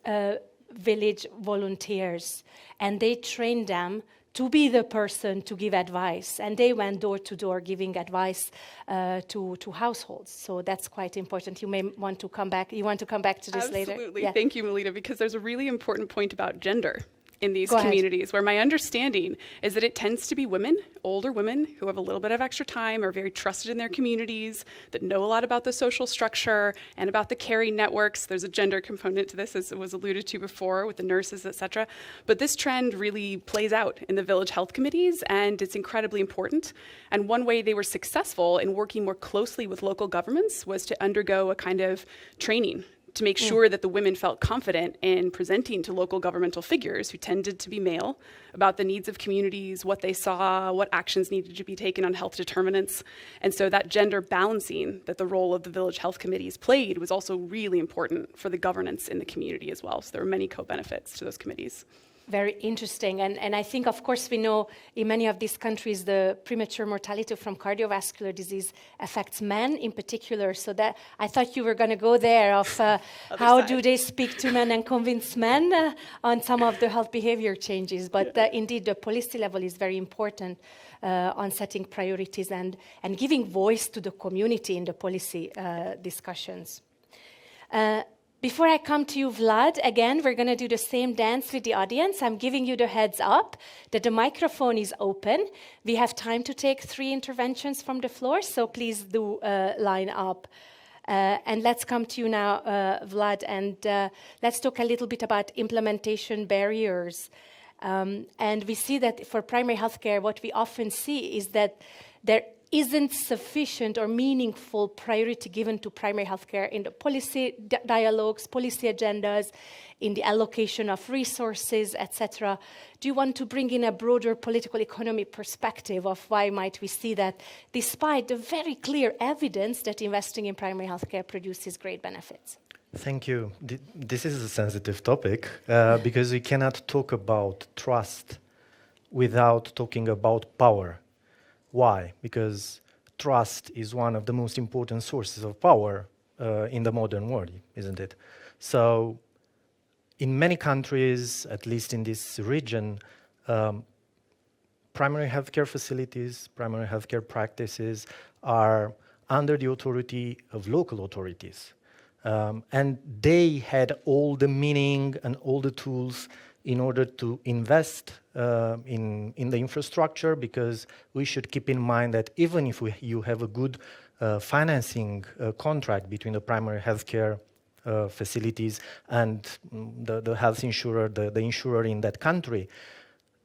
village volunteers, and they trained them to be the person to give advice. And they went door to door giving advice to households. So that's quite important. You may want to come back. You want to come back to this later? Absolutely. Yeah. Thank you, Melita, because there's a really important point about gender in these Go ahead. communities, where my understanding is that it tends to be women, older women, who have a little bit of extra time, are very trusted in their communities, that know a lot about the social structure and about the caring networks. There's a gender component to this, as it was alluded to before, with the nurses, et cetera. But this trend really plays out in the village health committees, and it's incredibly important. And one way they were successful in working more closely with local governments was to undergo a kind of training to make sure that the women felt confident in presenting to local governmental figures, who tended to be male, about the needs of communities, what they saw, what actions needed to be taken on health determinants. And so that gender balancing that the role of the village health committees played was also really important for the governance in the community as well. So there are many co-benefits to those committees. Very interesting. And I think, of course, we know in many of these countries the premature mortality from cardiovascular disease affects men in particular. So that I thought you were going to go there of how do they speak to men and convince men on some of the health behavior changes. But indeed, the policy level is very important on setting priorities and giving voice to the community in the policy discussions. Before I come to you, Vlad, again, we're going to do the same dance with the audience. I'm giving you the heads up that the microphone is open. We have time to take 3 interventions from the floor, so please do line up. And let's come to you now, Vlad, and let's talk a little bit about implementation barriers. And we see that for primary healthcare, what we often see is that there isn't sufficient or meaningful priority given to primary healthcare in the policy dialogues, policy agendas, in the allocation of resources, etc. Do you want to bring in a broader political economy perspective of why might we see that, despite the very clear evidence that investing in primary healthcare produces great benefits? Thank you. This is a sensitive topic because we cannot talk about trust without talking about power. Why? Because trust is one of the most important sources of power in the modern world, isn't it? So in many countries, at least in this region, primary healthcare facilities, primary healthcare practices are under the authority of local authorities. And they had all the meaning and all the tools in order to invest in the infrastructure, because we should keep in mind that even if you have a good financing contract between the primary healthcare facilities and the health insurer, the insurer in that country,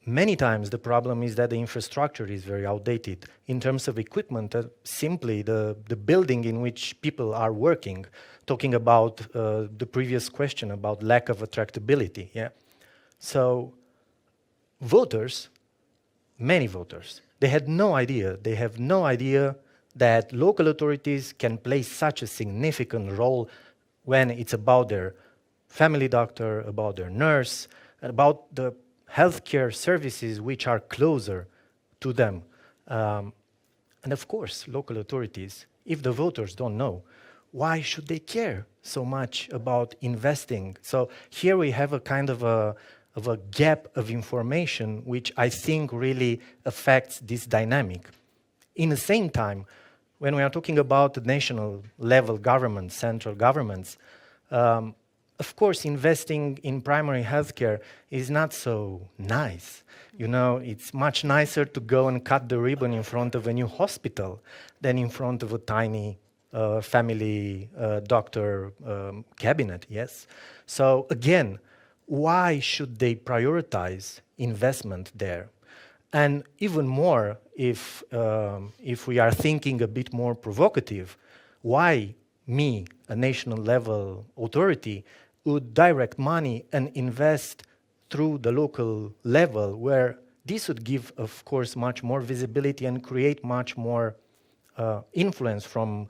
many times the problem is that the infrastructure is very outdated. In terms of equipment, simply the building in which people are working, talking about the previous question about lack of attractability. Yeah? So voters, many voters, they had no idea, they have no idea that local authorities can play such a significant role when it's about their family doctor, about their nurse, about the healthcare services which are closer to them. And of course, local authorities, if the voters don't know, why should they care so much about investing? So here we have a kind of a gap of information which I think really affects this dynamic. In the same time, when we are talking about the national level governments, central governments, of course, investing in primary healthcare is not so nice. You know, it's much nicer to go and cut the ribbon in front of a new hospital than in front of a tiny family doctor cabinet, yes? So again, why should they prioritize investment there? And even more, if we are thinking a bit more provocative, why me, a national level authority, would direct money and invest through the local level, where this would give, of course, much more visibility and create much more influence from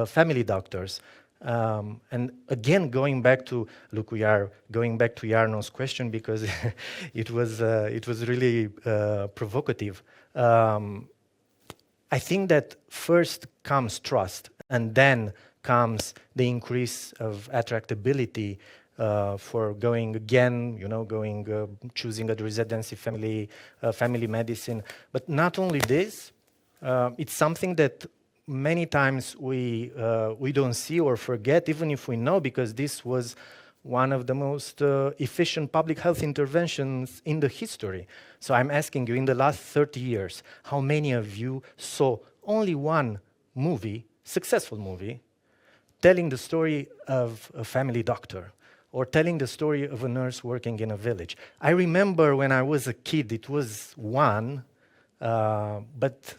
family doctors. And again, going back to, look, we are going back to Jarno's question because it was really provocative. I think that first comes trust, and then comes the increase of attractability for going again, you know, choosing a residency family medicine. But not only this, it's something that many times we don't see or forget, even if we know, because this was one of the most efficient public health interventions in the history. So I'm asking you, in the last 30 years, how many of you saw only one movie, successful movie, telling the story of a family doctor or telling the story of a nurse working in a village? I remember when I was a kid, it was one, but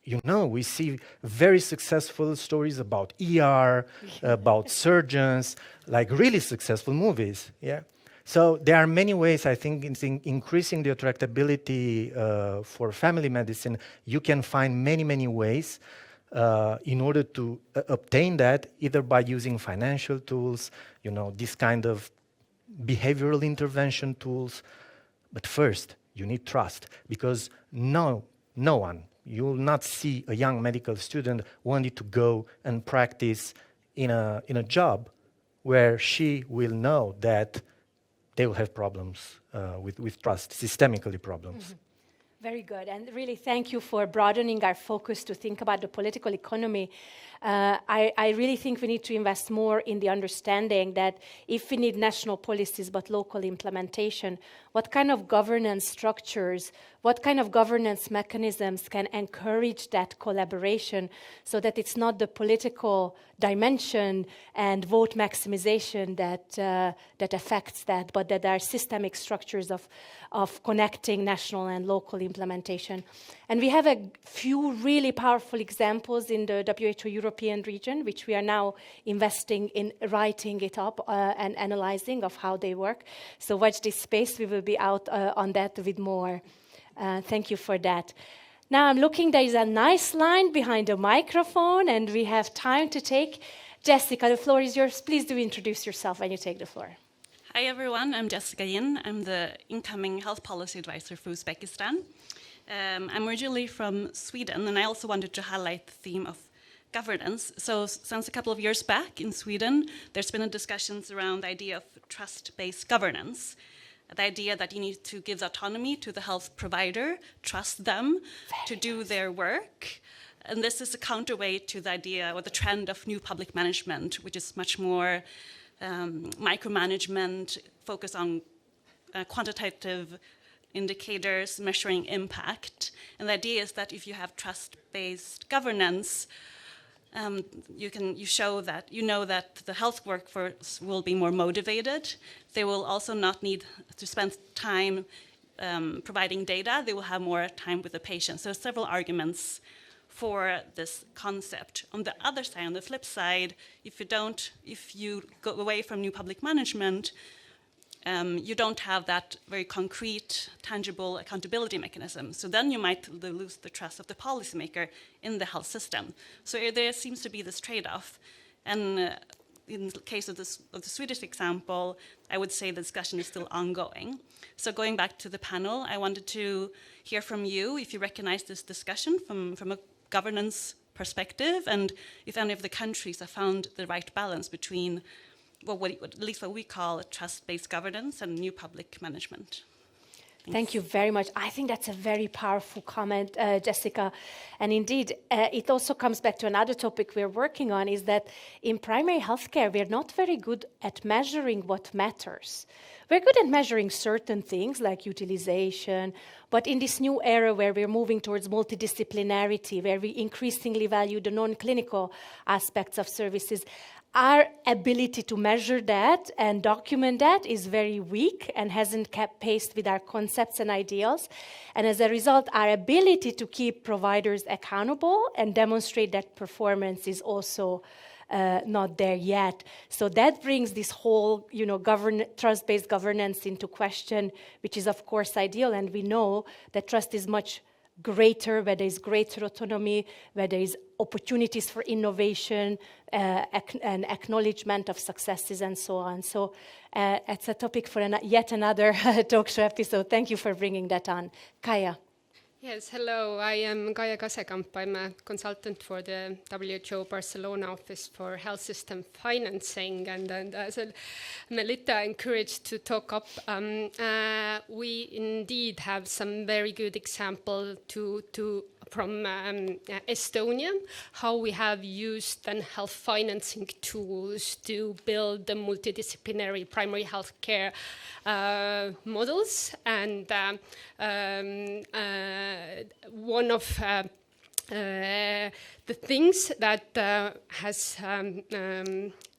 you know, we see very successful stories about ER, about surgeons, like really successful movies, yeah? So there are many ways, I think, in increasing the attractability for family medicine. You can find many, many ways in order to obtain that, either by using financial tools, you know, this kind of behavioral intervention tools. But first, you need trust, because no one, you will not see a young medical student wanting to go and practice in a job where she will know that they will have problems with trust, systemically problems. Mm-hmm. Very good, and really thank you for broadening our focus to think about the political economy. I really think we need to invest more in the understanding that if we need national policies but local implementation, what kind of governance structures, what kind of governance mechanisms can encourage that collaboration so that it's not the political dimension and vote maximization that affects that, but that there are systemic structures of connecting national and local implementation. And we have a few really powerful examples in the WHO European region, which we are now investing in writing it up and analyzing of how they work. So watch this space. We will be out on that with more. Thank you for that. Now I'm looking, there is a nice line behind the microphone, and we have time to take. Jessica, the floor is yours. Please do introduce yourself when you take the floor. Hi everyone, I'm Jessica Yin. I'm the incoming health policy advisor for Uzbekistan. I'm originally from Sweden, and I also wanted to highlight the theme of governance. So since a couple of years back in Sweden, there's been a discussions around the idea of trust-based governance. The idea that you need to give autonomy to the health provider, trust them to do their work. And this is a counterweight to the idea or the trend of new public management, which is much more micromanagement, focus on quantitative indicators, measuring impact. And the idea is that if you have trust-based governance, you show that you know that the health workforce will be more motivated. They will also not need to spend time providing data. They will have more time with the patient. So several arguments for this concept. On the other side, on the flip side, if you go away from new public management, you don't have that very concrete, tangible accountability mechanism. So then you might lose the trust of the policymaker in the health system. So there seems to be this trade-off. And in the case of the Swedish example, I would say the discussion is still ongoing. So going back to the panel, I wanted to hear from you if you recognize this discussion from a governance perspective, and if any of the countries have found the right balance between at least what we call a trust-based governance and new public management. Thank you very much. I think that's a very powerful comment, Jessica. And indeed, it also comes back to another topic we're working on, is that in primary healthcare, we're not very good at measuring what matters. We're good at measuring certain things like utilization, but in this new era where we're moving towards multidisciplinarity, where we increasingly value the non-clinical aspects of services, our ability to measure that and document that is very weak and hasn't kept pace with our concepts and ideals. And as a result, our ability to keep providers accountable and demonstrate that performance is also not there yet. So that brings this whole, trust-based governance into question, which is of course ideal. And we know that trust is much greater, where there is greater autonomy, where there is opportunities for innovation and acknowledgement of successes and so on. So it's a topic for yet another talk show episode. Thank you for bringing that on. Kaia. Yes, hello. I am Kaia Kasekamp. I'm a consultant for the WHO Barcelona Office for Health System Financing. And as Melita encouraged to talk up, we indeed have some very good example from Estonia, how we have used then health financing tools to build the multidisciplinary primary health care models. And one of the things that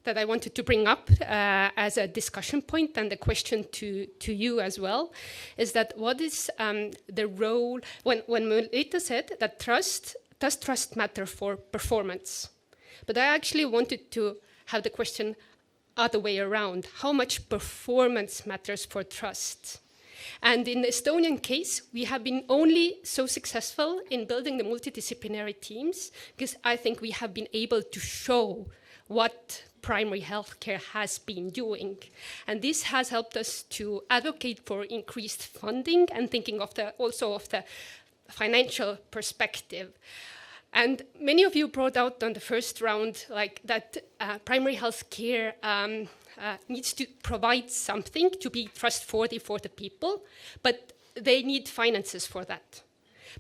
that I wanted to bring up as a discussion point and a question to you as well is that what is the role, when Melita said that does trust matter for performance? But I actually wanted to have the question other way around. How much performance matters for trust? And in the Estonian case, we have been only so successful in building the multidisciplinary teams because I think we have been able to show what primary healthcare has been doing. And this has helped us to advocate for increased funding and thinking also of the financial perspective. And many of you brought out on the first round like that primary healthcare needs to provide something to be trustworthy for the people, but they need finances for that.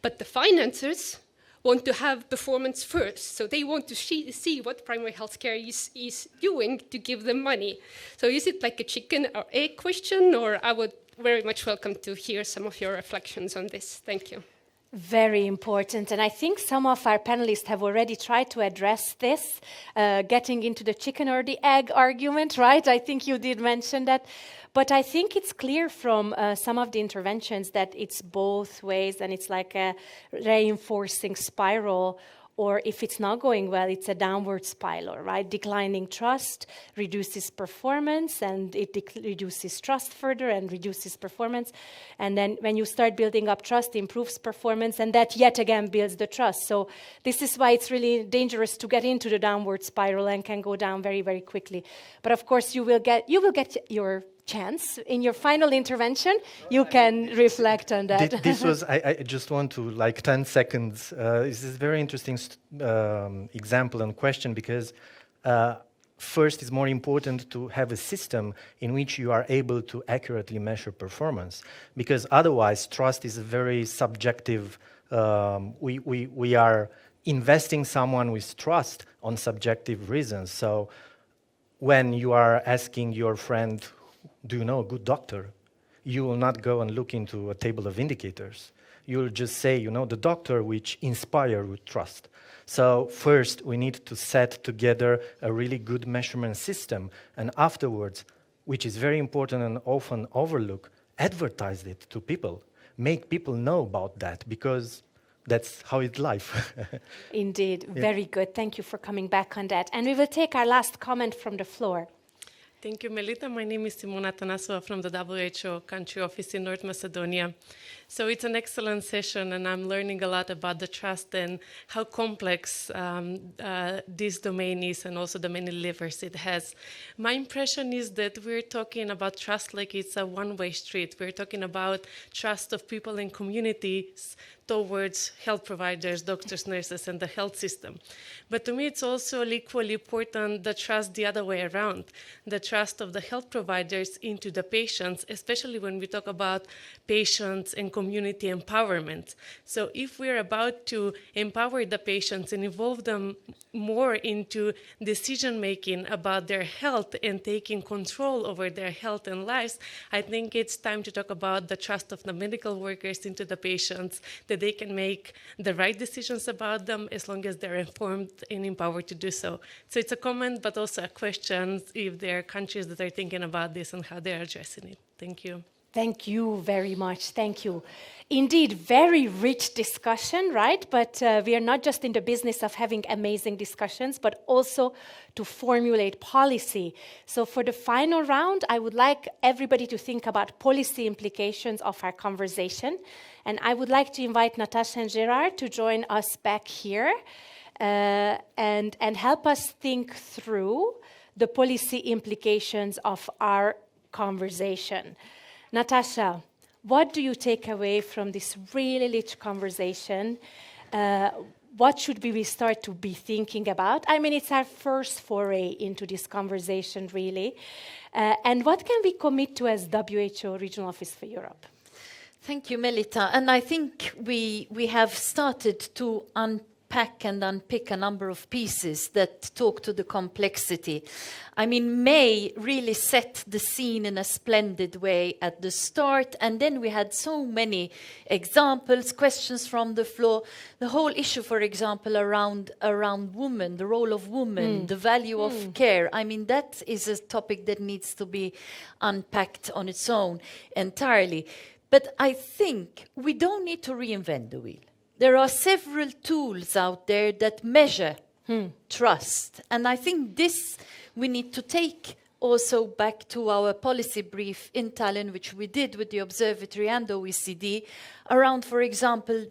But the financiers want to have performance first. So they want to see what primary healthcare is doing to give them money. So is it like a chicken or egg question, or I would very much welcome to hear some of your reflections on this. Thank you. Very important. And I think some of our panelists have already tried to address this, getting into the chicken or the egg argument, right? I think you did mention that. But I think it's clear from some of the interventions that it's both ways, and it's like a reinforcing spiral, or if it's not going well, it's a downward spiral, right? Declining trust reduces performance, and it reduces trust further and reduces performance. And then when you start building up trust, improves performance, and that yet again builds the trust. So this is why it's really dangerous to get into the downward spiral and can go down very, very quickly. But of course, you will get your chance. In your final intervention, you can reflect on that. This was, I just want to, like 10 seconds, this is a very interesting example and question, because first, it's more important to have a system in which you are able to accurately measure performance, because otherwise trust is a very subjective, we are investing someone with trust on subjective reasons. So when you are asking your friend, do you know a good doctor? You will not go and look into a table of indicators. You will just say, you know, the doctor which inspire with trust. So first, we need to set together a really good measurement system, and afterwards, which is very important and often overlooked, advertise it to people. Make people know about that, because that's how it's life. Indeed, very good. Thank you for coming back on that. And we will take our last comment from the floor. Thank you, Melita. My name is Simona Tanasova from the WHO country office in North Macedonia. So it's an excellent session, and I'm learning a lot about the trust and how complex this domain is, and also the many levers it has. My impression is that we're talking about trust like it's a one-way street. We're talking about trust of people in communities towards health providers, doctors, nurses, and the health system. But to me, it's also equally important the trust the other way around, the trust of the health providers into the patients, especially when we talk about patients and community empowerment. So if we're about to empower the patients and involve them more into decision-making about their health and taking control over their health and lives, I think it's time to talk about the trust of the medical workers into the patients, that they can make the right decisions about them as long as they're informed and empowered to do so. So it's a comment, but also a question if there are countries that are thinking about this and how they're addressing it. Thank you. Thank you very much. Thank you. Indeed, very rich discussion, right? But we are not just in the business of having amazing discussions, but also to formulate policy. So for the final round, I would like everybody to think about policy implications of our conversation. And I would like to invite Natasha and Gerard to join us back here and help us think through the policy implications of our conversation. Natasha, what do you take away from this really rich conversation? What should we start to be thinking about? I mean, it's our first foray into this conversation, really. And what can we commit to as WHO Regional Office for Europe? Thank you, Melita. And I think we have started to unpack and unpick a number of pieces that talk to the complexity. I mean, May really set the scene in a splendid way at the start, and then we had so many examples, questions from the floor. The whole issue, for example, around women, the role of women, the value of care. I mean, that is a topic that needs to be unpacked on its own entirely. But I think we don't need to reinvent the wheel. There are several tools out there that measure trust. And I think this we need to take also back to our policy brief in Tallinn, which we did with the Observatory and OECD, around, for example,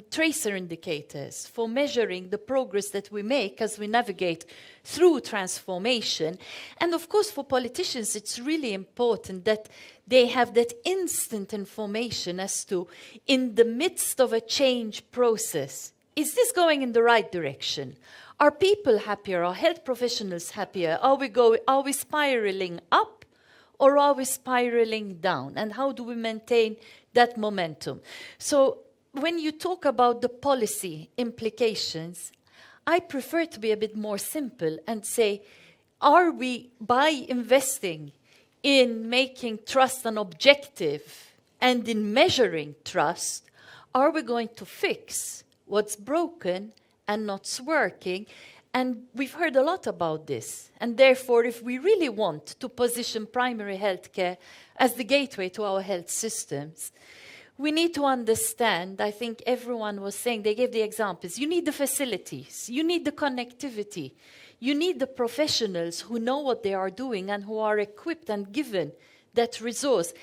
tracer indicators for measuring the progress that we make as we navigate through transformation. And of course, for politicians, it's really important that they have that instant information as to, in the midst of a change process, is this going in the right direction? Are people happier? Are health professionals happier? Are we spiraling up, or are we spiraling down? And how do we maintain that momentum? So when you talk about the policy implications, I prefer to be a bit more simple and say, are we, by investing in making trust an objective and in measuring trust, are we going to fix what's broken and not working? And we've heard a lot about this. And therefore, if we really want to position primary healthcare as the gateway to our health systems, we need to understand, I think everyone was saying, they gave the examples, you need the facilities, you need the connectivity, you need the professionals who know what they are doing and who are equipped and given that resource.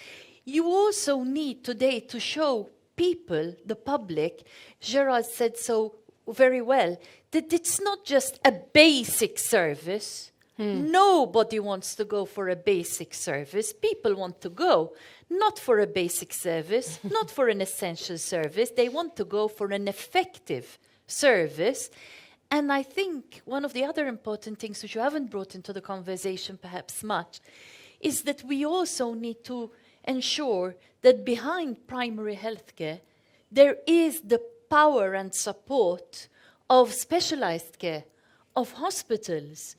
You also need today to show people, the public, Gerard said so very well, that it's not just a basic service, Nobody wants to go for a basic service. People want to go not for a basic service, not for an essential service. They want to go for an effective service. And I think one of the other important things which you haven't brought into the conversation perhaps much is that we also need to ensure that behind primary healthcare there is the power and support of specialized care, of hospitals,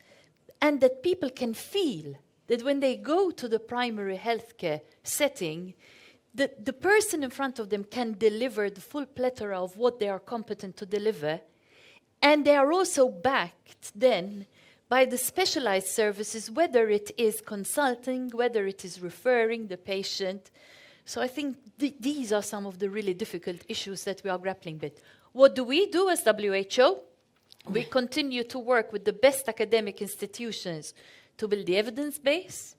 and that people can feel that when they go to the primary healthcare setting, the person in front of them can deliver the full plethora of what they are competent to deliver, and they are also backed then by the specialized services, whether it is consulting, whether it is referring the patient. So I think these are some of the really difficult issues that we are grappling with. What do we do as WHO? We continue to work with the best academic institutions to build the evidence base.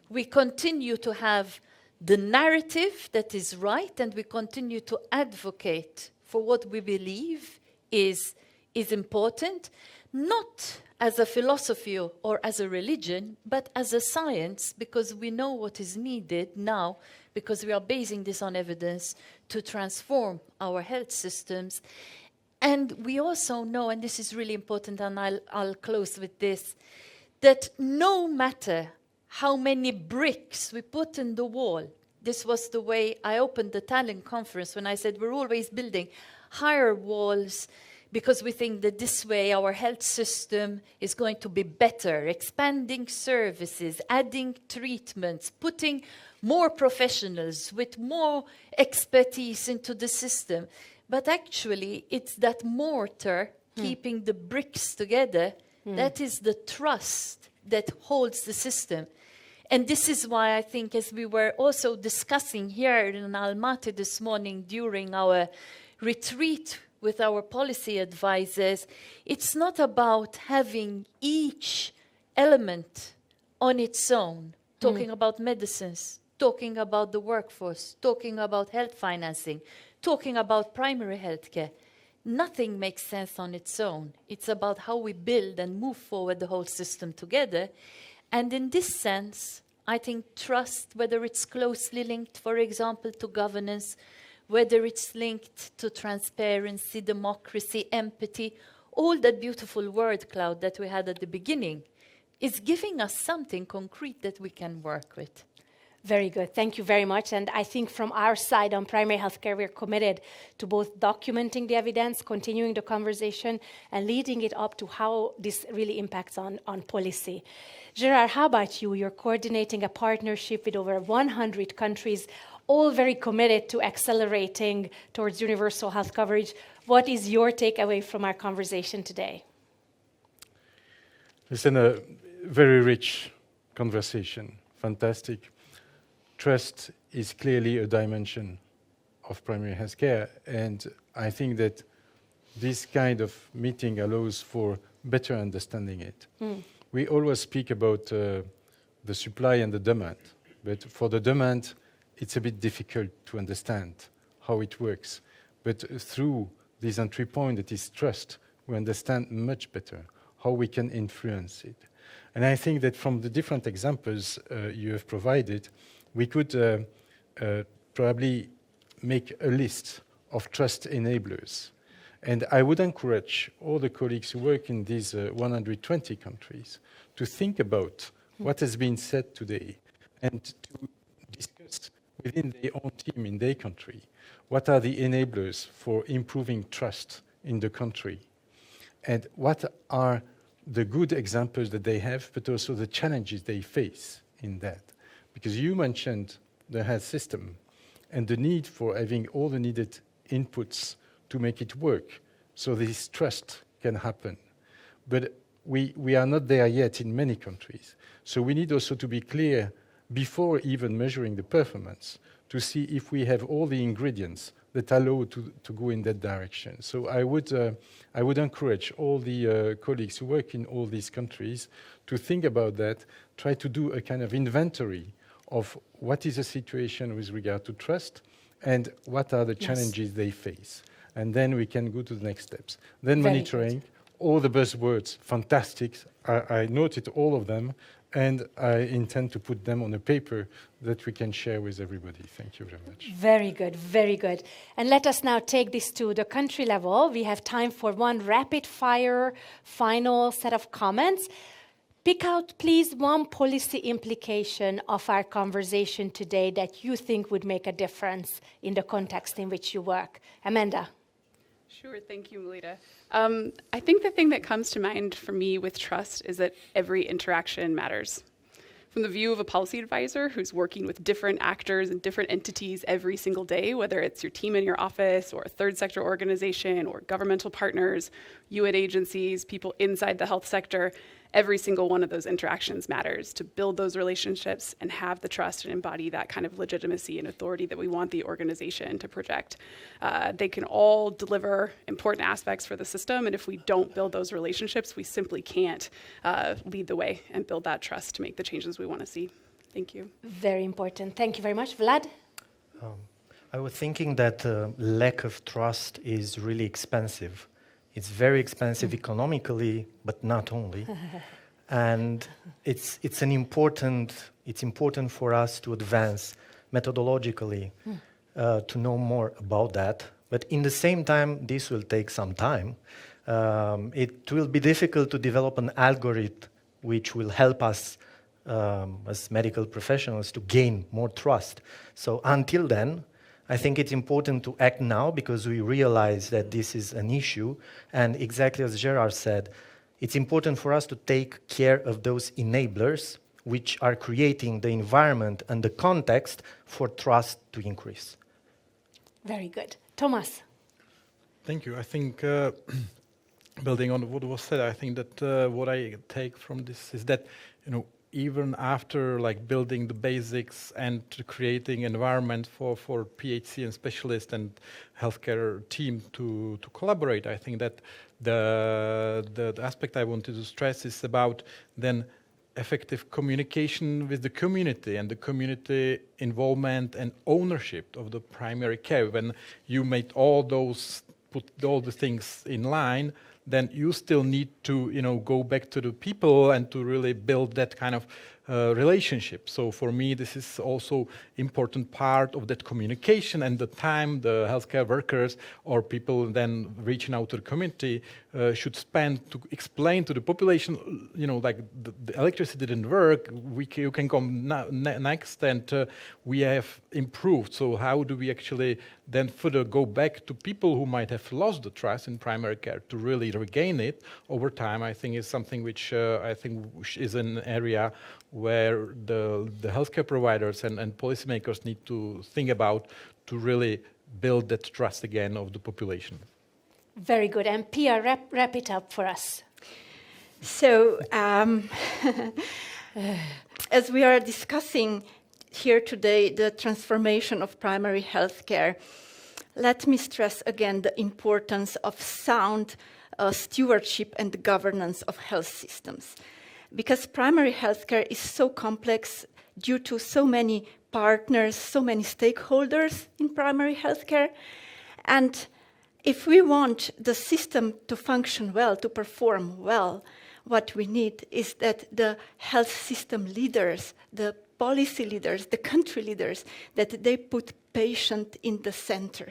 We continue to have the narrative that is right, and we continue to advocate for what we believe is important, not as a philosophy or as a religion, but as a science, because we know what is needed now, because we are basing this on evidence to transform our health systems. And we also know, and this is really important, and I'll close with this, that no matter how many bricks we put in the wall, this was the way I opened the Tallinn Conference when I said we're always building higher walls because we think that this way our health system is going to be better, expanding services, adding treatments, putting more professionals with more expertise into the system. But actually, it's that mortar keeping the bricks together that is the trust that holds the system. And this is why I think, as we were also discussing here in Almaty this morning during our retreat with our policy advisors, it's not about having each element on its own, talking about medicines, talking about the workforce, talking about health financing, talking about primary healthcare. Nothing makes sense on its own. It's about how we build and move forward the whole system together. And in this sense, I think trust, whether it's closely linked, for example, to governance, whether it's linked to transparency, democracy, empathy, all that beautiful word cloud that we had at the beginning, is giving us something concrete that we can work with. Very good. Thank you very much. And I think from our side on primary healthcare, we're committed to both documenting the evidence, continuing the conversation, and leading it up to how this really impacts on policy. Gerard, how about you? You're coordinating a partnership with over 100 countries, all very committed to accelerating towards universal health coverage. What is your takeaway from our conversation today? Listen, a very rich conversation. Fantastic. Trust is clearly a dimension of primary health care, and I think that this kind of meeting allows for better understanding it. We always speak about the supply and the demand, but for the demand, it's a bit difficult to understand how it works. But through this entry point that is trust, we understand much better how we can influence it. And I think that from the different examples you have provided, we could probably make a list of trust enablers. And I would encourage all the colleagues who work in these 120 countries to think about what has been said today and to discuss within their own team in their country what are the enablers for improving trust in the country and what are the good examples that they have, but also the challenges they face in that. Because you mentioned the health system and the need for having all the needed inputs to make it work so this trust can happen. But we are not there yet in many countries. So we need also to be clear before even measuring the performance to see if we have all the ingredients that allow to go in that direction. So I would encourage all the colleagues who work in all these countries to think about that, try to do a kind of inventory of what is the situation with regard to trust and what are the challenges they face. And then we can go to the next steps. Then monitoring, all the buzzwords, fantastic. I noted all of them, and I intend to put them on a paper that we can share with everybody. Thank you very much. Very good, very good. And let us now take this to the country level. We have time for one rapid-fire final set of comments. Pick out, please, one policy implication of our conversation today that you think would make a difference in the context in which you work. Amanda. Sure, thank you, Melita. I think the thing that comes to mind for me with trust is that every interaction matters. From the view of a policy advisor who's working with different actors and different entities every single day, whether it's your team in your office or a third sector organization or governmental partners, UN agencies, people inside the health sector, every single one of those interactions matters to build those relationships and have the trust and embody that kind of legitimacy and authority that we want the organization to project. They can all deliver important aspects for the system, and if we don't build those relationships, we simply can't lead the way and build that trust to make the changes we want to see. Thank you. Very important. Thank you very much. Vlad? I was thinking that lack of trust is really expensive. It's very expensive economically, but not only. And it's important for us to advance methodologically to know more about that. But in the same time, this will take some time. It will be difficult to develop an algorithm which will help us as medical professionals to gain more trust. So until then, I think it's important to act now because we realize that this is an issue. And exactly as Gerard said, it's important for us to take care of those enablers which are creating the environment and the context for trust to increase. Very good. Thomas? Thank you. I think, building on what was said, I think that what I take from this is that, even after building the basics and creating environment for PHC and specialists and healthcare team to collaborate, I think that the aspect I wanted to stress is about then effective communication with the community and the community involvement and ownership of the primary care. When you put all the things in line, then you still need to, go back to the people and to really build that kind of relationship. So for me, this is also important part of that communication and the time the healthcare workers or people then reaching out to the community should spend to explain to the population, the electricity didn't work, you can come next, and we have improved. So how do we actually then further go back to people who might have lost the trust in primary care to really regain it over time? I think is something which I think is an area where the healthcare providers and policymakers need to think about to really build that trust again of the population. Very good. And Pia, wrap it up for us. So, as we are discussing here today the transformation of primary healthcare, let me stress again the importance of sound stewardship and governance of health systems. Because primary healthcare is so complex due to so many partners, so many stakeholders in primary healthcare. And if we want the system to function well, to perform well, what we need is that the health system leaders, the policy leaders, the country leaders, that they put patient in the center.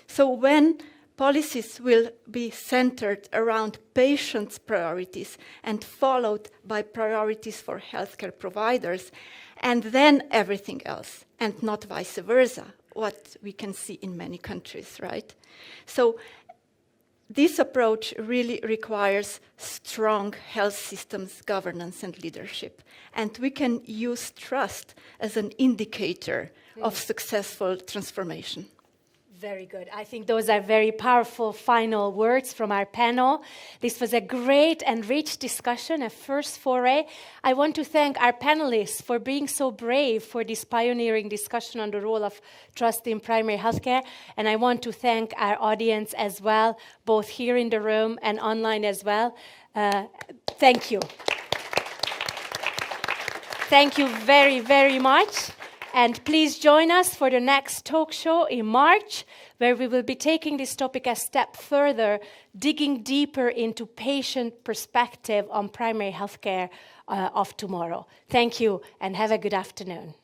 So when policies will be centered around patients' priorities and followed by priorities for healthcare providers, and then everything else, and not vice versa, what we can see in many countries, right? So this approach really requires strong health systems governance and leadership. And we can use trust as an indicator of successful transformation. Very good. I think those are very powerful final words from our panel. This was a great and rich discussion, a first foray. I want to thank our panelists for being so brave for this pioneering discussion on the role of trust in primary healthcare. And I want to thank our audience as well, both here in the room and online as well. Thank you. Thank you very, very much. And please join us for the next talk show in March, where we will be taking this topic a step further, digging deeper into patient perspective on primary healthcare of tomorrow. Thank you and have a good afternoon.